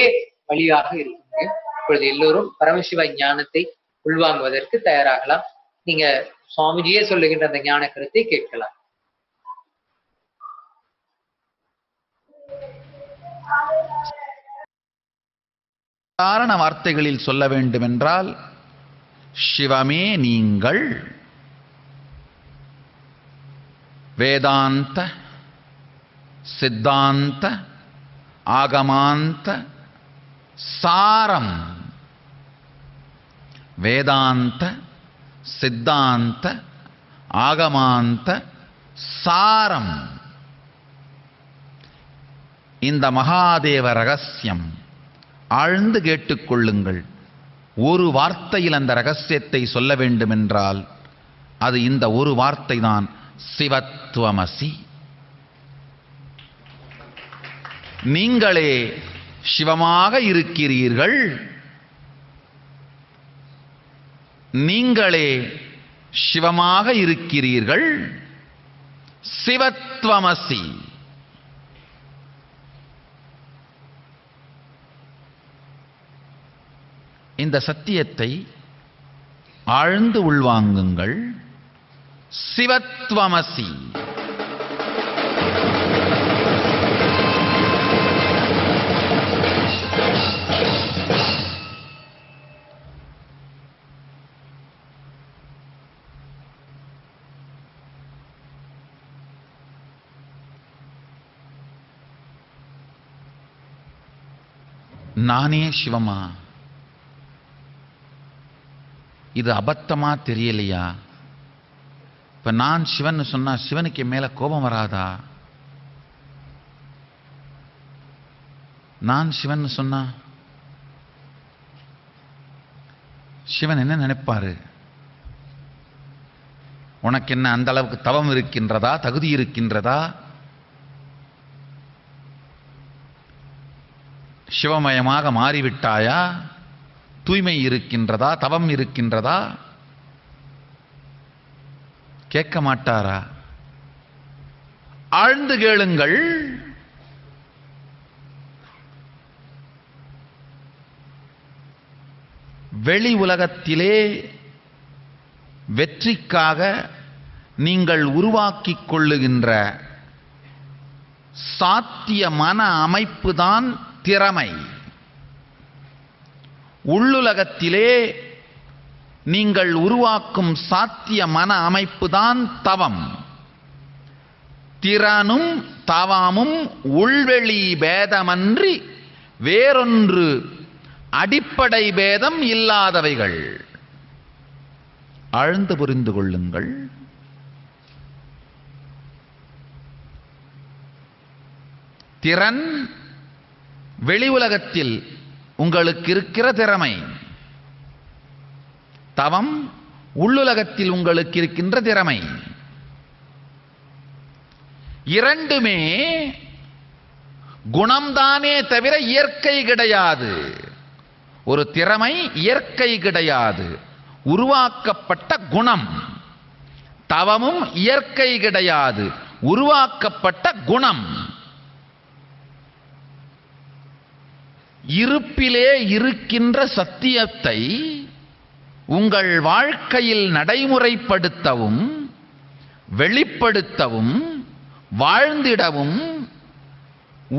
வழியாக இருக்க முடியும். இப்பொழுது எல்லோரும் பரமசிவ ஞானத்தை உள்வாங்குவதற்கு தயாராகலாம். நீங்க சுவாமிஜியே சொல்லுகின்ற அந்த ஞான கருத்தை கேட்கலாம். சாதாரண வார்த்தைகளில் சொல்ல வேண்டுமென்றால், சிவமே நீங்கள் வேதாந்த சித்தாந்த ஆகமாந்த சாரம். வேதாந்த சித்தாந்த ஆகமாந்த சாரம். இந்த மகாதேவ ரகசியம் ஆழ்ந்து கேட்டுக்கொள்ளுங்கள். ஒரு வார்த்தையில் அந்த ரகசியத்தை சொல்ல வேண்டுமென்றால் அது இந்த ஒரு வார்த்தை தான், சிவத்வமசி. நீங்களே சிவமாக இருக்கிறீர்கள். நீங்களே சிவமாக இருக்கிறீர்கள். சிவத்வமசி. இந்த சத்தியத்தை ஆழ்ந்து உள்வாங்குங்கள். சிவத்வமசி. நானே சிவமா? இது அபத்தமா தெரியலையா? இப்ப நான் சிவன் சொன்னா சிவனுக்கு மேல கோபம் வராதா? நான் சிவன் சொன்னா சிவன் என்ன நினைப்பாரு? உனக்கு என்ன அந்த அளவுக்கு தவம் இருக்கின்றதா, தகுதி இருக்கின்றதா, சிவமயமாக மாறிவிட்டாயா, தூய்மை இருக்கின்றதா, தவம் இருக்கின்றதா? கேட்க மாட்டாரா? ஆழ்ந்து கேளுங்கள். வெளி உலகத்திலே வெற்றிக்காக நீங்கள் உருவாக்கிக் கொள்ளுகின்ற சாத்திய மன அமைப்புதான் திறமை. உள்ளுலகத்திலே நீங்கள் உருவாக்கும் சாத்திய மன அமைப்புதான் தவம். திறனும் தவமும் உள்வெளி பேதமன்றி வேறொன்று அடிப்படை பேதம் இல்லாதவைகள். ஆழ்ந்து புரிந்து கொள்ளுங்கள். திறன் வெளி உலகத்தில் உங்களுக்கு இருக்கிற திறமை, தவம் உள்ளுலகத்தில் உங்களுக்கு இருக்கின்ற திறமை. இரண்டுமே குணம்தானே தவிர இயற்கை கிடையாது. ஒரு திறமை இயற்கை கிடையாது, உருவாக்கப்பட்ட குணம். தவமும் இயற்கை கிடையாது, உருவாக்கப்பட்ட குணம். இருப்பிலே இருக்கின்ற சத்தியத்தை உங்கள் வாழ்க்கையில் நடைமுறைப்படுத்தவும் வெளிப்படுத்தவும் வாழ்ந்திடவும்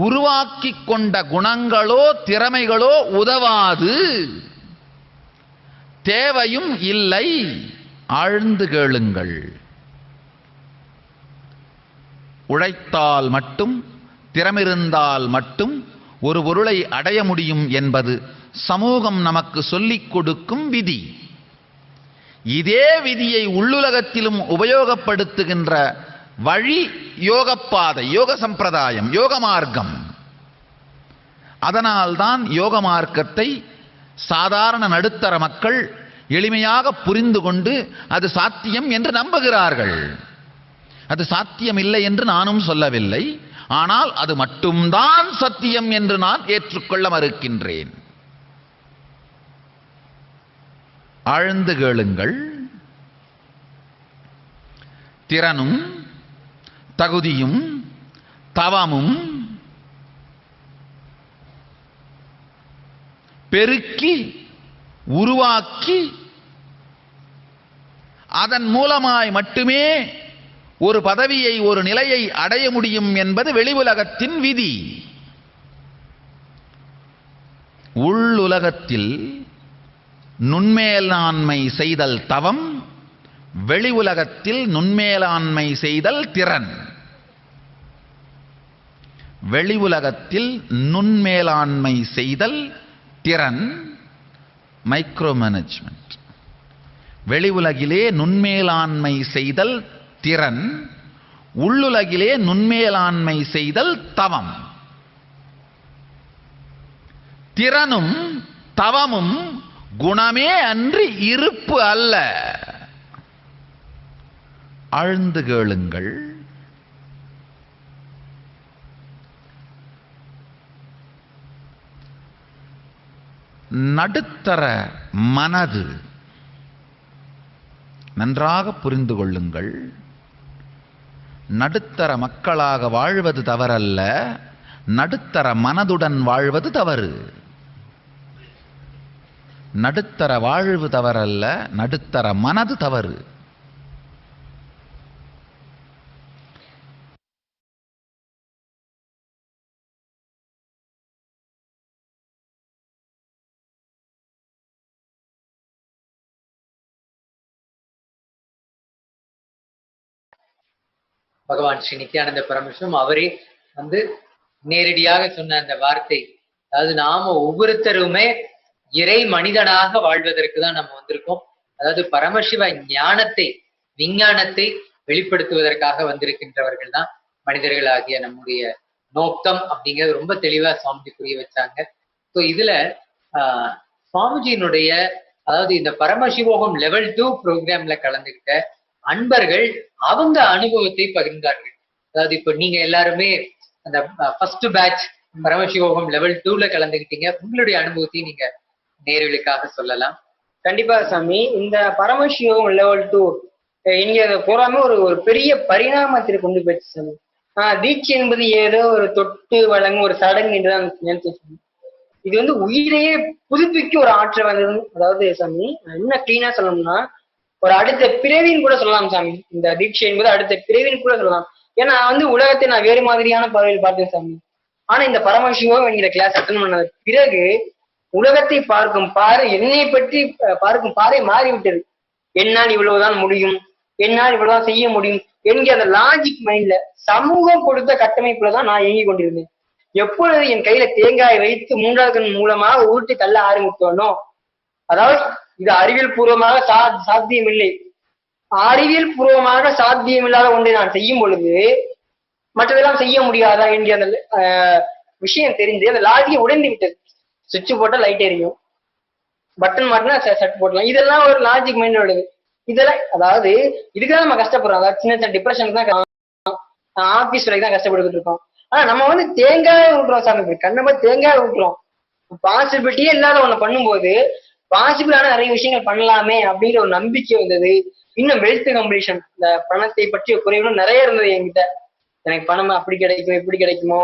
உருவாக்கிக் கொண்ட குணங்களோ திறமைகளோ உதவாது, தேவையும் இல்லை. ஆழ்ந்து கேளுங்கள். உழைத்தால் மட்டும் திறமிருந்தால் மட்டும் ஒரு பொருளை அடைய முடியும் என்பது சமூகம் நமக்கு சொல்லிக் கொடுக்கும் விதி. இதே விதியை உள்ளுலகத்திலும் உபயோகப்படுத்துகின்ற வழி யோகப்பாதை, யோக சம்பிரதாயம், யோக மார்க்கம். அதனால்தான் யோக மார்க்கத்தை சாதாரண நடுத்தர மக்கள் எளிமையாக புரிந்து கொண்டு அது சாத்தியம் என்று நம்புகிறார்கள். அது சாத்தியம் இல்லை என்று நானும் சொல்லவில்லை, ஆனால் அது மட்டும்தான் சத்தியம் என்று நான் ஏற்றுக்கொள்ள மறுக்கின்றேன். ஆழ்ந்து கேளுங்கள். திறனும் தகுதியும் தவமும் பெருக்கி உருவாக்கி அதன் மூலமாய் மட்டுமே ஒரு பதவியை ஒரு நிலையை அடைய முடியும் என்பது வெளி உலகத்தின் விதி. உள்ளுலகத்தில் நுண்மேலாண்மை செய்தல் தவம், வெளி உலகத்தில் நுண்மேலாண்மை செய்தல் திறன். வெளி உலகத்தில் நுண்மேலாண்மை செய்தல் திறன், மைக்ரோ மேனேஜ்மெண்ட். வெளி உலகிலே நுண்மேலாண்மை செய்தல் திறன், உள்ளுலகிலே நுண்மேலாண்மை செய்தல் தவம். திறனும் தவமும் குணமே அன்றி இருப்பு அல்ல. ஆழ்ந்து கேளுங்கள். நடுத்தர மனது, நன்றாக புரிந்து கொள்ளுங்கள். நடுத்தர மக்களாக வாழ்வது தவறல்ல, நடுத்தர மனதுடன் வாழ்வது தவறு. நடுத்தர வாழ்வு தவறல்ல, நடுத்தர மனது தவறு. பகவான் ஸ்ரீ நித்யானந்த பரமேஸ்வரம் அவரே நேரடியாக சொன்ன அந்த வார்த்தை, அதாவது நாம ஒவ்வொருத்தருமே இறை மனிதனாக வாழ்வதற்கு தான் நம்ம வந்திருக்கோம். அதாவது பரமசிவ ஞானத்தை, விஞ்ஞானத்தை வெளிப்படுத்துவதற்காக வந்திருக்கின்றவர்கள் தான் மனிதர்களாகிய நம்முடைய நோக்கம் அப்படிங்கிறது ரொம்ப தெளிவா சுவாமிஜி புரிய வச்சாங்க. ஸோ இதுல சுவாமிஜியினுடைய, அதாவது இந்த பரமசிவோகம் லெவல் 2 ப்ரோக்ராம்ல கலந்துக்கிட்ட அன்பர்கள் அவங்க அனுபவத்தை பகிர்ந்தார்கள். அதாவது இப்ப நீங்க எல்லாருமே அந்த ஃபர்ஸ்ட் பேட்ச் பரமசிவோகம் லெவல் 2ல கலந்துக்கிட்டீங்க. உங்களுடைய அனுபவத்தை நீங்க நேர்களுக்காக சொல்லலாம். கண்டிப்பா சாமி. இந்த பரமசிவம் லெவல் 2 இங்க போறாம ஒரு பெரிய பரிணாமத்திற்கு கொண்டு போயிடுச்சு சாமி. தீட்சை என்பது ஏதோ ஒரு தொட்டு வழங்கும் ஒரு சடங்கு என்றுதான் நினைச்சேன் சாமி. இது வந்து உயிரையே புதுப்பிக்க ஒரு ஆற்றல் வந்தது. அதாவது சாமி என்ன கிளீனா சொல்லணும்னா ஒரு அடுத்த பிறவின்னு கூட சொல்லலாம் சாமி. இந்த தீட்சை என்பது அடுத்த பிறவின்னு கூட சொல்லலாம். ஏன்னா வந்து உலகத்தை நான் வேறு மாதிரியான பார்வையில் பார்த்தேன் சாமி. ஆனா இந்த பரமசிவம் என்கிற கிளாஸ் அட்டன் பண்ண பிறகு உலகத்தை பார்க்கும் பார்வை, என்னை பற்றி பார்க்கும் பார்வை மாறிவிட்டது. என்னால் இவ்வளவுதான் முடியும், என்னால் இவ்வளவுதான் செய்ய முடியும் என்கிற அந்த லாஜிக் மைண்ட்ல சமூகம் கொடுத்த கட்டமைப்புல தான் நான் இயங்கிக் கொண்டிருந்தேன். எப்பொழுது என் கையில தேங்காய் வைத்து 3வது கண் மூலமாக உருட்டி தள்ள ஆரம்பித்தோனோ, அதாவது இது அறிவியல் பூர்வமாக சாத்தியமில்லை, அறிவியல் பூர்வமாக சாத்தியமில்லாத ஒன்றை நான் செய்யும் பொழுது மற்றதெல்லாம் செய்ய முடியாதா என்கிற அந்த விஷயம் தெரிஞ்சு அந்த லாஜிக்கை உடைந்து விட்டது. சுவிட்ச் போட்டா லைட் எரியும், பட்டன் மாட்டினா சட் போட்டலாம். இதெல்லாம் ஒரு லாஜிக் மைண்ட் உள்ளது. இதெல்லாம் அதாவது இதுக்குதான் நம்ம கஷ்டப்படுறோம். அதாவது சின்ன சின்ன டிப்ரெஷனுக்கு தான், ஆபீஸ் வேலைக்கு தான் கஷ்டப்பட்டுக்கிட்டு இருக்கோம். ஆனா நம்ம வந்து தேங்காய் விட்டுறோம் சாமி. கண்ணமா தேங்காய் விட்டுறோம். பாசிபிலிட்டியே இல்லாத ஒண்ணு பண்ணும்போது பாசிபிளான நிறைய விஷயங்கள் பண்ணலாமே அப்படிங்கிற ஒரு நம்பிக்கை வந்தது. இன்னும் வெல்த் கம்ப்ளீஷன், இந்த பணத்தை பற்றிய குறைவுகளும் நிறைய இருந்தது என்கிட்ட. எனக்கு பணம் அப்படி கிடைக்கும், எப்படி கிடைக்குமோ,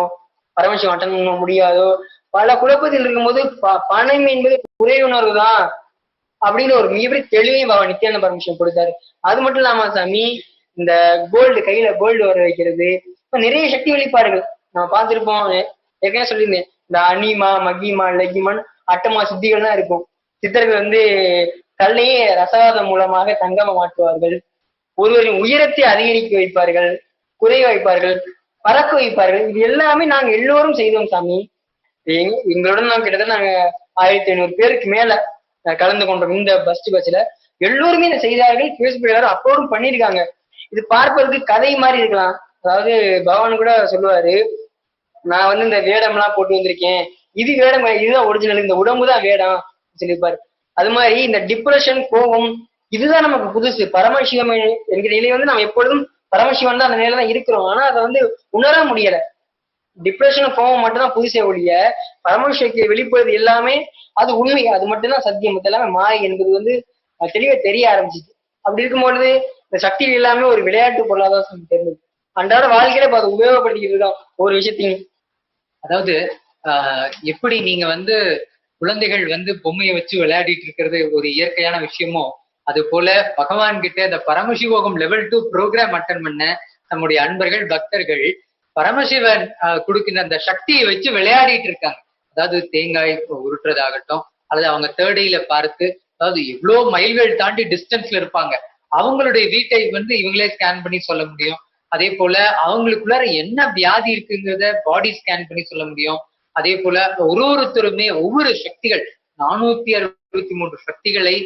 பரமசிவம் அட்டன் பண்ண முடியாதோ, பல குழப்பத்தில் இருக்கும்போது பணம் என்பது குறைவுணர்வு தான் அப்படின்னு ஒரு மிகப்பெரிய தெளிவையும் பாபா நித்யானந்த பரமசிவம் கொடுத்தாரு. அது மட்டும் இல்லாம சாமி இந்த கோல்டு, கையில கோல்டு வர வைக்கிறது, இப்ப நிறைய சக்தி வெளிப்பாடுகள் நம்ம பார்த்திருப்போம். ஏற்கனவே சொல்லியிருந்தேன், இந்த அனிமா, மகிமா, லகிமான், அட்டமா சித்திகள் தான் இருக்கும். சித்தர்கள் வந்து கல்லையே ரசவாதம் மூலமாக தங்கம மாற்றுவார்கள். ஒருவரின் உயரத்தை அதிகரிக்க வைப்பார்கள், குறைய வைப்பார்கள், பறக்க வைப்பார்கள். இது எல்லாமே நாங்க எல்லோரும் செய்தோம் சாமி. எங்களுடன் நாங்க கிட்டத்தட்ட நாங்க 1500 பேருக்கு மேல கலந்து கொண்டோம் இந்த பஸ்ட் பஸ்ல. எல்லோருமே இதை செய்தார்கள். பேஸ்புக் எல்லாரும் அப்லோடும் பண்ணியிருக்காங்க. இது பார்ப்பதற்கு கதை மாதிரி இருக்கலாம். அதாவது பகவான் கூட சொல்லுவாரு, நான் வந்து இந்த வேடம் எல்லாம் போட்டு வந்திருக்கேன், இது வேடம், இதுதான் ஒரிஜினல், இந்த உடம்பு தான் வேடம் சொல்லியிருப்பாரு. அது மாதிரி இந்த டிப்ரெஷன், கோபம், இதுதான் நமக்கு புதுசு. பரமசிவம் என்கிற நிலையை வந்து நம்ம எப்பொழுதும் பரமசிவன் தான் அந்த நிலையில தான் இருக்கிறோம். ஆனா அதை வந்து உணர முடியல. டிப்ரெஷன், கோபம் மட்டும் தான் புதுசே ஒழிய பரமசிவத்தை வெளிப்படுறது எல்லாமே அது உண்மை, அது மட்டும்தான் சத்தியம், எல்லாமே மாயை என்பது வந்து தெளிவா தெரிய ஆரம்பிச்சிச்சு. அப்படி இருக்கும்பொழுது இந்த சக்திகள் எல்லாமே ஒரு விளையாட்டு பொருளாதான் தெரிஞ்சது. அன்றாட வாழ்க்கையில இப்ப அதை உபயோகப்படுத்திக்கிட்டு இருக்கோம் ஒரு விஷயத்தையும். அதாவது எப்படி நீங்க வந்து குழந்தைகள் வந்து பொம்மையை வச்சு விளையாடிட்டு இருக்கிறது ஒரு இயற்கையான விஷயமோ, அது போல பகவான் கிட்ட இந்த பரமசிவோகம் லெவல் 2 ப்ரோக்ராம் அட்டன் பண்ண நம்முடைய அன்பர்கள், பக்தர்கள் பரமசிவன் கொடுக்கின்ற அந்த சக்தியை வச்சு விளையாடிட்டு இருக்காங்க. அதாவது தேங்காய் உருட்டுறதாகட்டும், அல்லது அவங்க தேர்டையில பார்த்து, அதாவது எவ்வளவு மைல்கள் தாண்டி டிஸ்டன்ஸ்ல இருப்பாங்க, அவங்களுடைய வீட்டை வந்து இவங்களே ஸ்கேன் பண்ணி சொல்ல முடியும். அதே போல அவங்களுக்குள்ளார என்ன வியாதி இருக்குங்கிறத பாடி ஸ்கேன் பண்ணி சொல்ல முடியும். அதே போல ஒருத்தருமே ஒவ்வொரு சக்திகள் 463 சக்திகளை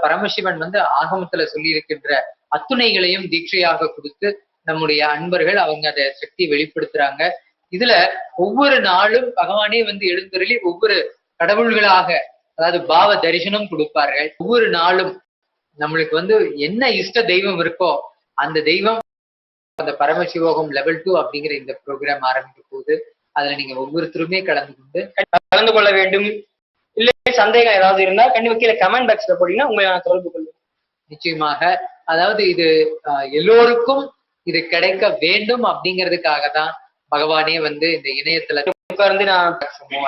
பரமசிவன் வந்து ஆகமத்துல சொல்லி இருக்கின்ற அத்துணைகளையும் தீட்சையாக கொடுத்து நம்முடைய அன்பர்கள் அவங்க அதை சக்தி வெளிப்படுத்துறாங்க. இதுல ஒவ்வொரு நாளும் பகவானே வந்து எழுந்தருளி ஒவ்வொரு கடவுள்களாக, அதாவது பாவ தரிசனம் கொடுப்பார்கள். ஒவ்வொரு நாளும் நம்மளுக்கு வந்து என்ன இஷ்ட தெய்வம் இருக்கோ அந்த தெய்வம் அந்த பரமசிவோகம் லெவல் 2 அப்படிங்கிற இந்த ப்ரோக்ராம் ஆரம்பிக்க போகுது. அதுல நீங்க ஒவ்வொருத்தருமே கலந்து கொள்ள வேண்டும். இல்லை சந்தேகம் ஏதாவது இருந்தா கண்டிப்பா கீழே கமெண்ட் பாக்ஸ்ல போட்டீங்கன்னா உங்களை நான் தொடர்பு கொள்வேன். நிச்சயமாக. அதாவது இது எல்லோருக்கும் இது கிடைக்க வேண்டும் அப்படிங்கிறதுக்காக தான் பகவானே வந்து இந்த இணையத்துல உட்கார்ந்து நான்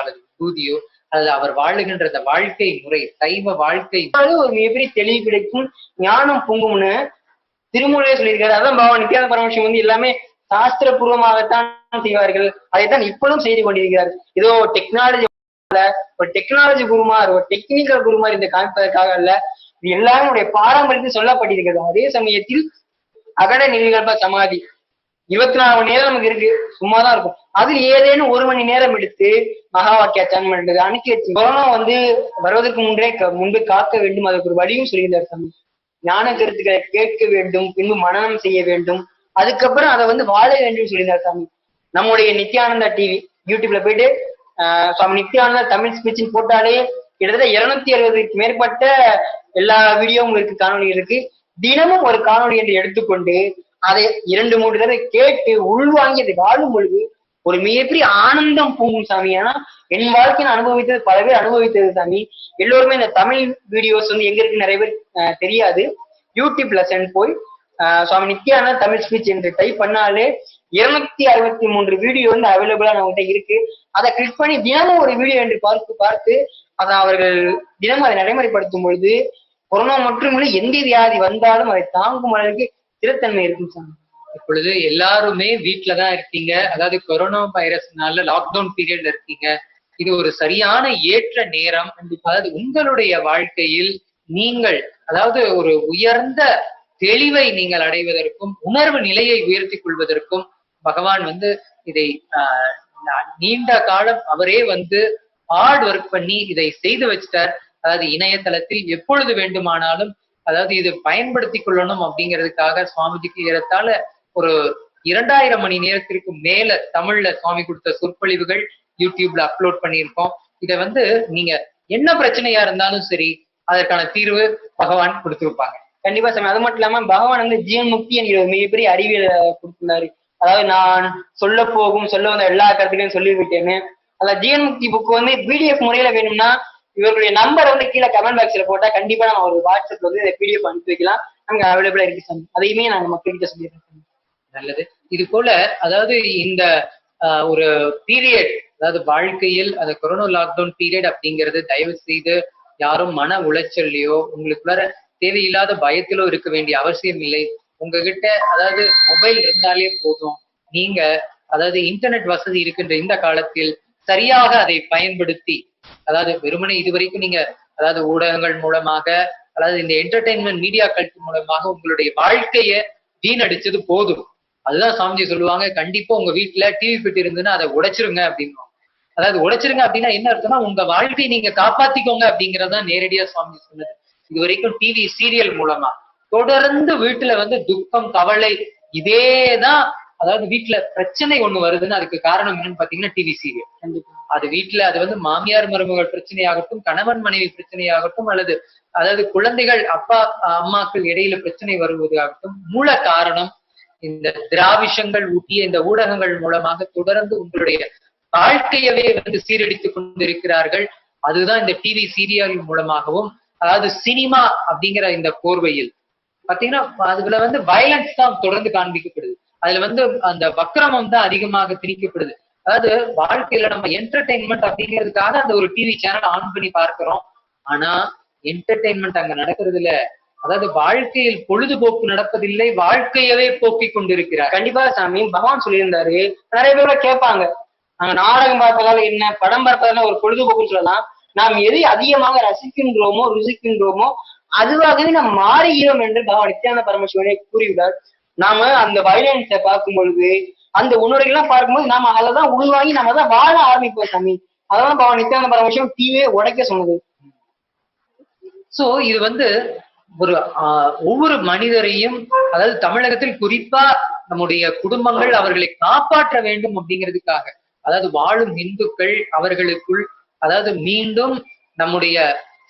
அல்லது ஊதியோ அல்லது அவர் வாழுகின்ற அந்த வாழ்க்கை முறை, சைவ வாழ்க்கை ஒரு மிகப்பெரிய தெளிவு கிடைக்கும், ஞானம் பொங்கும்னு திருமூலே சொல்லியிருக்காரு. அதான் பகவான் நித்யானந்த பரமசிவம் வந்து எல்லாமே சாஸ்திர பூர்வமாகத்தான் செய்வார்கள். அதைத்தான் இப்பொழுதும் செய்து கொண்டிருக்கிறார். ஏதோ டெக்னாலஜி, ஒரு டெக்னாலஜி குருமார், ஒரு டெக்னிக்கல் குருமார் இந்த காமிப்பதற்காக அல்ல. இது எல்லாருடைய பாரம்பரியத்தில் சொல்லப்பட்டிருக்கிறது. அதே சமயத்தில் அகட நிகழ்ப சமாதி 24 மணி நேரம் நமக்கு இருக்கு, சும்மாதான் இருக்கும். அதில் ஏதேனும் 1 மணி நேரம் எடுத்து மகா வாக்கியாச்சாரம் பண்றது அனுப்பி வச்சு கொரோனா வந்து வருவதற்கு முன்பே காக்க வேண்டும். அதுக்கு ஒரு வழியும் சொல்லியிருந்தார் சாமி. ஞான கருத்துக்களை கேட்க வேண்டும், பின்பு மனனம் செய்ய வேண்டும், அதுக்கப்புறம் அதை வந்து வாழ வேண்டும் சொல்லியிருந்தார் சாமி. நம்முடைய நித்யானந்தா டிவி யூடியூப்ல போயிட்டு சுவாமி நித்யானந்தா தமிழ் ஸ்பீச்சின் போட்டாலே கிட்டத்தட்ட 260க்கு மேற்பட்ட எல்லா வீடியோ உங்களுக்கு காணொலி இருக்கு. தினமும் ஒரு காணொளி என்று எடுத்துக்கொண்டு அதை 2-3 தடவை கேட்டு உள்வாங்கி அதை வாழும் பொழுது ஒரு மிகப்பெரிய ஆனந்தம் பூங்கும் சாமி. ஏன்னா என் வாழ்க்கையை அனுபவித்தது பல பேர் அனுபவித்தது சாமி. எல்லோருமே இந்த தமிழ் வீடியோஸ் வந்து எங்க இருக்கு நிறைய பேர் தெரியாது. யூடியூப் லெசன் போய் சுவாமி நித்யானந்த தமிழ் ஸ்பீச் என்று டைப் பண்ணாலே 263 வீடியோ வந்து அவைலபிளா நம்மகிட்ட இருக்கு. அதை கிளிக் பண்ணி தினமும் ஒரு வீடியோ என்று பார்த்து அதை அவர்கள் தினமும் அதை நடைமுறைப்படுத்தும் பொழுது கொரோனா மட்டுமில்லை எந்த வியாதி வந்தாலும் அதை தாங்கும் அளவுக்கு ஸ்திரத்தன்மை இருக்கும் சாமி. இப்பொழுது எல்லாருமே வீட்டுலதான் இருக்கீங்க, அதாவது கொரோனா வைரஸ்னால லாக்டவுன் பீரியட்ல இருக்கீங்க. இது ஒரு சரியான ஏற்ற நேரம். அதாவது உங்களுடைய வாழ்க்கையில் நீங்கள் அதாவது ஒரு உயர்ந்த தெளிவை நீங்கள் அடைவதற்கும் உணர்வு நிலையை உயர்த்தி கொள்வதற்கும் பகவான் வந்து இதை நீண்ட காலம் அவரே வந்து ஹார்ட் ஒர்க் பண்ணி இதை செய்து வச்சிட்டார். அதாவது இணையதளத்தில் எப்பொழுது வேண்டுமானாலும் அதாவது இது பயன்படுத்தி கொள்ளணும் அப்படிங்கிறதுக்காக சுவாமிஜிக்கு ஏறத்தாழ ஒரு 2000 மணி நேரத்திற்கு மேல தமிழ்ல சுவாமி கொடுத்த சொற்பொழிவுகள் யூடியூப்ல அப்லோட் பண்ணியிருக்கோம். இதை வந்து நீங்க என்ன பிரச்சனையா இருந்தாலும் சரி அதற்கான தீர்வு பகவான் கொடுத்துருப்பாங்க. கண்டிப்பா சாமி. அது மட்டும் இல்லாம பகவான் வந்து ஜீவன் முக்தி என்கிற மிகப்பெரிய அறிவியலை கொடுத்துள்ளாரு. அதாவது நான் சொல்ல வந்த எல்லா கருத்துக்களையும் சொல்லிவிட்டேன்னு. அதாவது ஜீவன் முக்தி புக் வந்து பிடிஎஃப் முறையில வேணும்னா இவர்களுடைய நம்பர் வந்து கீழே கமெண்ட் பாக்ஸ்ல போட்டா கண்டிப்பா நம்ம ஒரு வாட்ஸ்அப்ல வந்து பிடிஎஃப் அனுப்பி வைக்கலாம். நமக்கு அவைலபிளா இருக்கு சாமி. அதையுமே நாங்க மக்கள்கிட்ட சொல்லிடுறோம். நல்லது. இது போல அதாவது இந்த ஒரு பீரியட் அதாவது வாழ்க்கையில் அந்த கொரோனா லாக்டவுன் பீரியட் அப்படிங்கிறது தயவு செய்து யாரும் மன உளைச்சல்லையோ உங்களுக்குள்ளார தேவையில்லாத பயத்திலோ இருக்க வேண்டிய அவசியம் இல்லை. உங்ககிட்ட அதாவது மொபைல் இருந்தாலே போதும். நீங்க அதாவது இன்டர்நெட் வசதி இருக்கின்ற இந்த காலத்தில் சரியாக அதை பயன்படுத்தி அதாவது வெறுமனே இதுவரைக்கும் நீங்க அதாவது ஊடகங்கள் மூலமாக அதாவது இந்த என்டர்டெயின்மெண்ட் மீடியாக்கள் மூலமாக உங்களுடைய வாழ்க்கைய வீணடிச்சது போதும். அதுதான் சாமிஜி சொல்லுவாங்க, கண்டிப்பா உங்க வீட்டுல டிவி பெட்டி இருந்துன்னா அதை உடைச்சிருங்க அப்படின்னு. அதாவது உடைச்சிருங்க அப்படின்னா என்ன அர்த்தம்னா உங்க வாழ்க்கையை நீங்க காப்பாத்திக்கோங்க அப்படிங்கறதான் நேரடியா சுவாமி சொன்னது. இது வரைக்கும் டிவி சீரியல் மூலமா தொடர்ந்து வீட்டுல வந்து துக்கம் கவலை இதேதான். அதாவது வீட்டுல பிரச்சனை ஒண்ணு வருதுன்னு அதுக்கு காரணம் என்னன்னு பாத்தீங்கன்னா டிவி சீரியல். அது வீட்டுல அது வந்து மாமியார் மருமகள் பிரச்சனையாகட்டும், கணவன் மனைவி பிரச்சனையாகட்டும், அல்லது அதாவது குழந்தைகள் அப்பா அம்மாக்கள் இடையில பிரச்சனை வருவதாகட்டும், மூல காரணம் இந்த திராவிஷங்கள் ஊட்டிய இந்த ஊடகங்கள் மூலமாக தொடர்ந்து உங்களுடைய வாழ்க்கையவே வந்து சீரழித்துக் கொண்டிருக்கிறார்கள். அதுதான் இந்த டிவி சீரியல் மூலமாகவும் அதாவது சினிமா அப்படிங்கிற இந்த போர்வையில் பாத்தீங்கன்னா அதுல வந்து வயலன்ஸ் தான் தொடர்ந்து காண்பிக்கப்படுது. அதுல வந்து அந்த வக்கிரமம் தான் அதிகமாக திணிக்கப்படுது. அதாவது வாழ்க்கையில நம்ம என்டர்டெயின்மெண்ட் அப்படிங்கிறதுக்காக அந்த ஒரு டிவி சேனல் ஆன் பண்ணி பார்க்கிறோம். ஆனா என்டர்டெயின்மெண்ட் அங்க நடக்கிறது இல்ல. அதாவது வாழ்க்கையில் பொழுதுபோக்கு நடப்பதில்லை, வாழ்க்கையவே போக்கிக் கொண்டிருக்கிறார். கண்டிப்பா சாமி. பகவான் சொல்லியிருந்தாரு, நிறைய பேர்ல கேட்பாங்க நாங்க நாடகம் பார்ப்பதால என்ன, படம் பார்ப்பதால ஒரு பொழுதுபோக்குன்னு சொல்லலாம். நாம் எதை அதிகமாக ரசிக்கின்றோமோ ருசிக்கின்றோமோ அதுவாகவே நாம் மாறுகிறோம் என்று பகவான் நித்யானந்த பரமசிவனை கூறியுள்ளார். நாம அந்த வயலன்ஸை பார்க்கும் பொழுது அந்த உணர்வுகள்லாம் பார்க்கும்போது நாம அதைதான் உள்வாங்கி நம்ம தான் வாழ ஆரம்பிப்போம் சாமி. அதான் பகவான் நித்யானந்த பரமசிவன் டிவியே உடைக்க சொன்னது. சோ இது வந்து ஒரு ஒவ்வொரு மனிதரையும் அதாவது தமிழகத்தில் குறிப்பா நம்முடைய குடும்பங்கள் அவர்களை காப்பாற்ற வேண்டும் அப்படிங்கிறதுக்காக அதாவது வாழும் இந்துக்கள் அவர்களுக்குள் அதாவது மீண்டும் நம்முடைய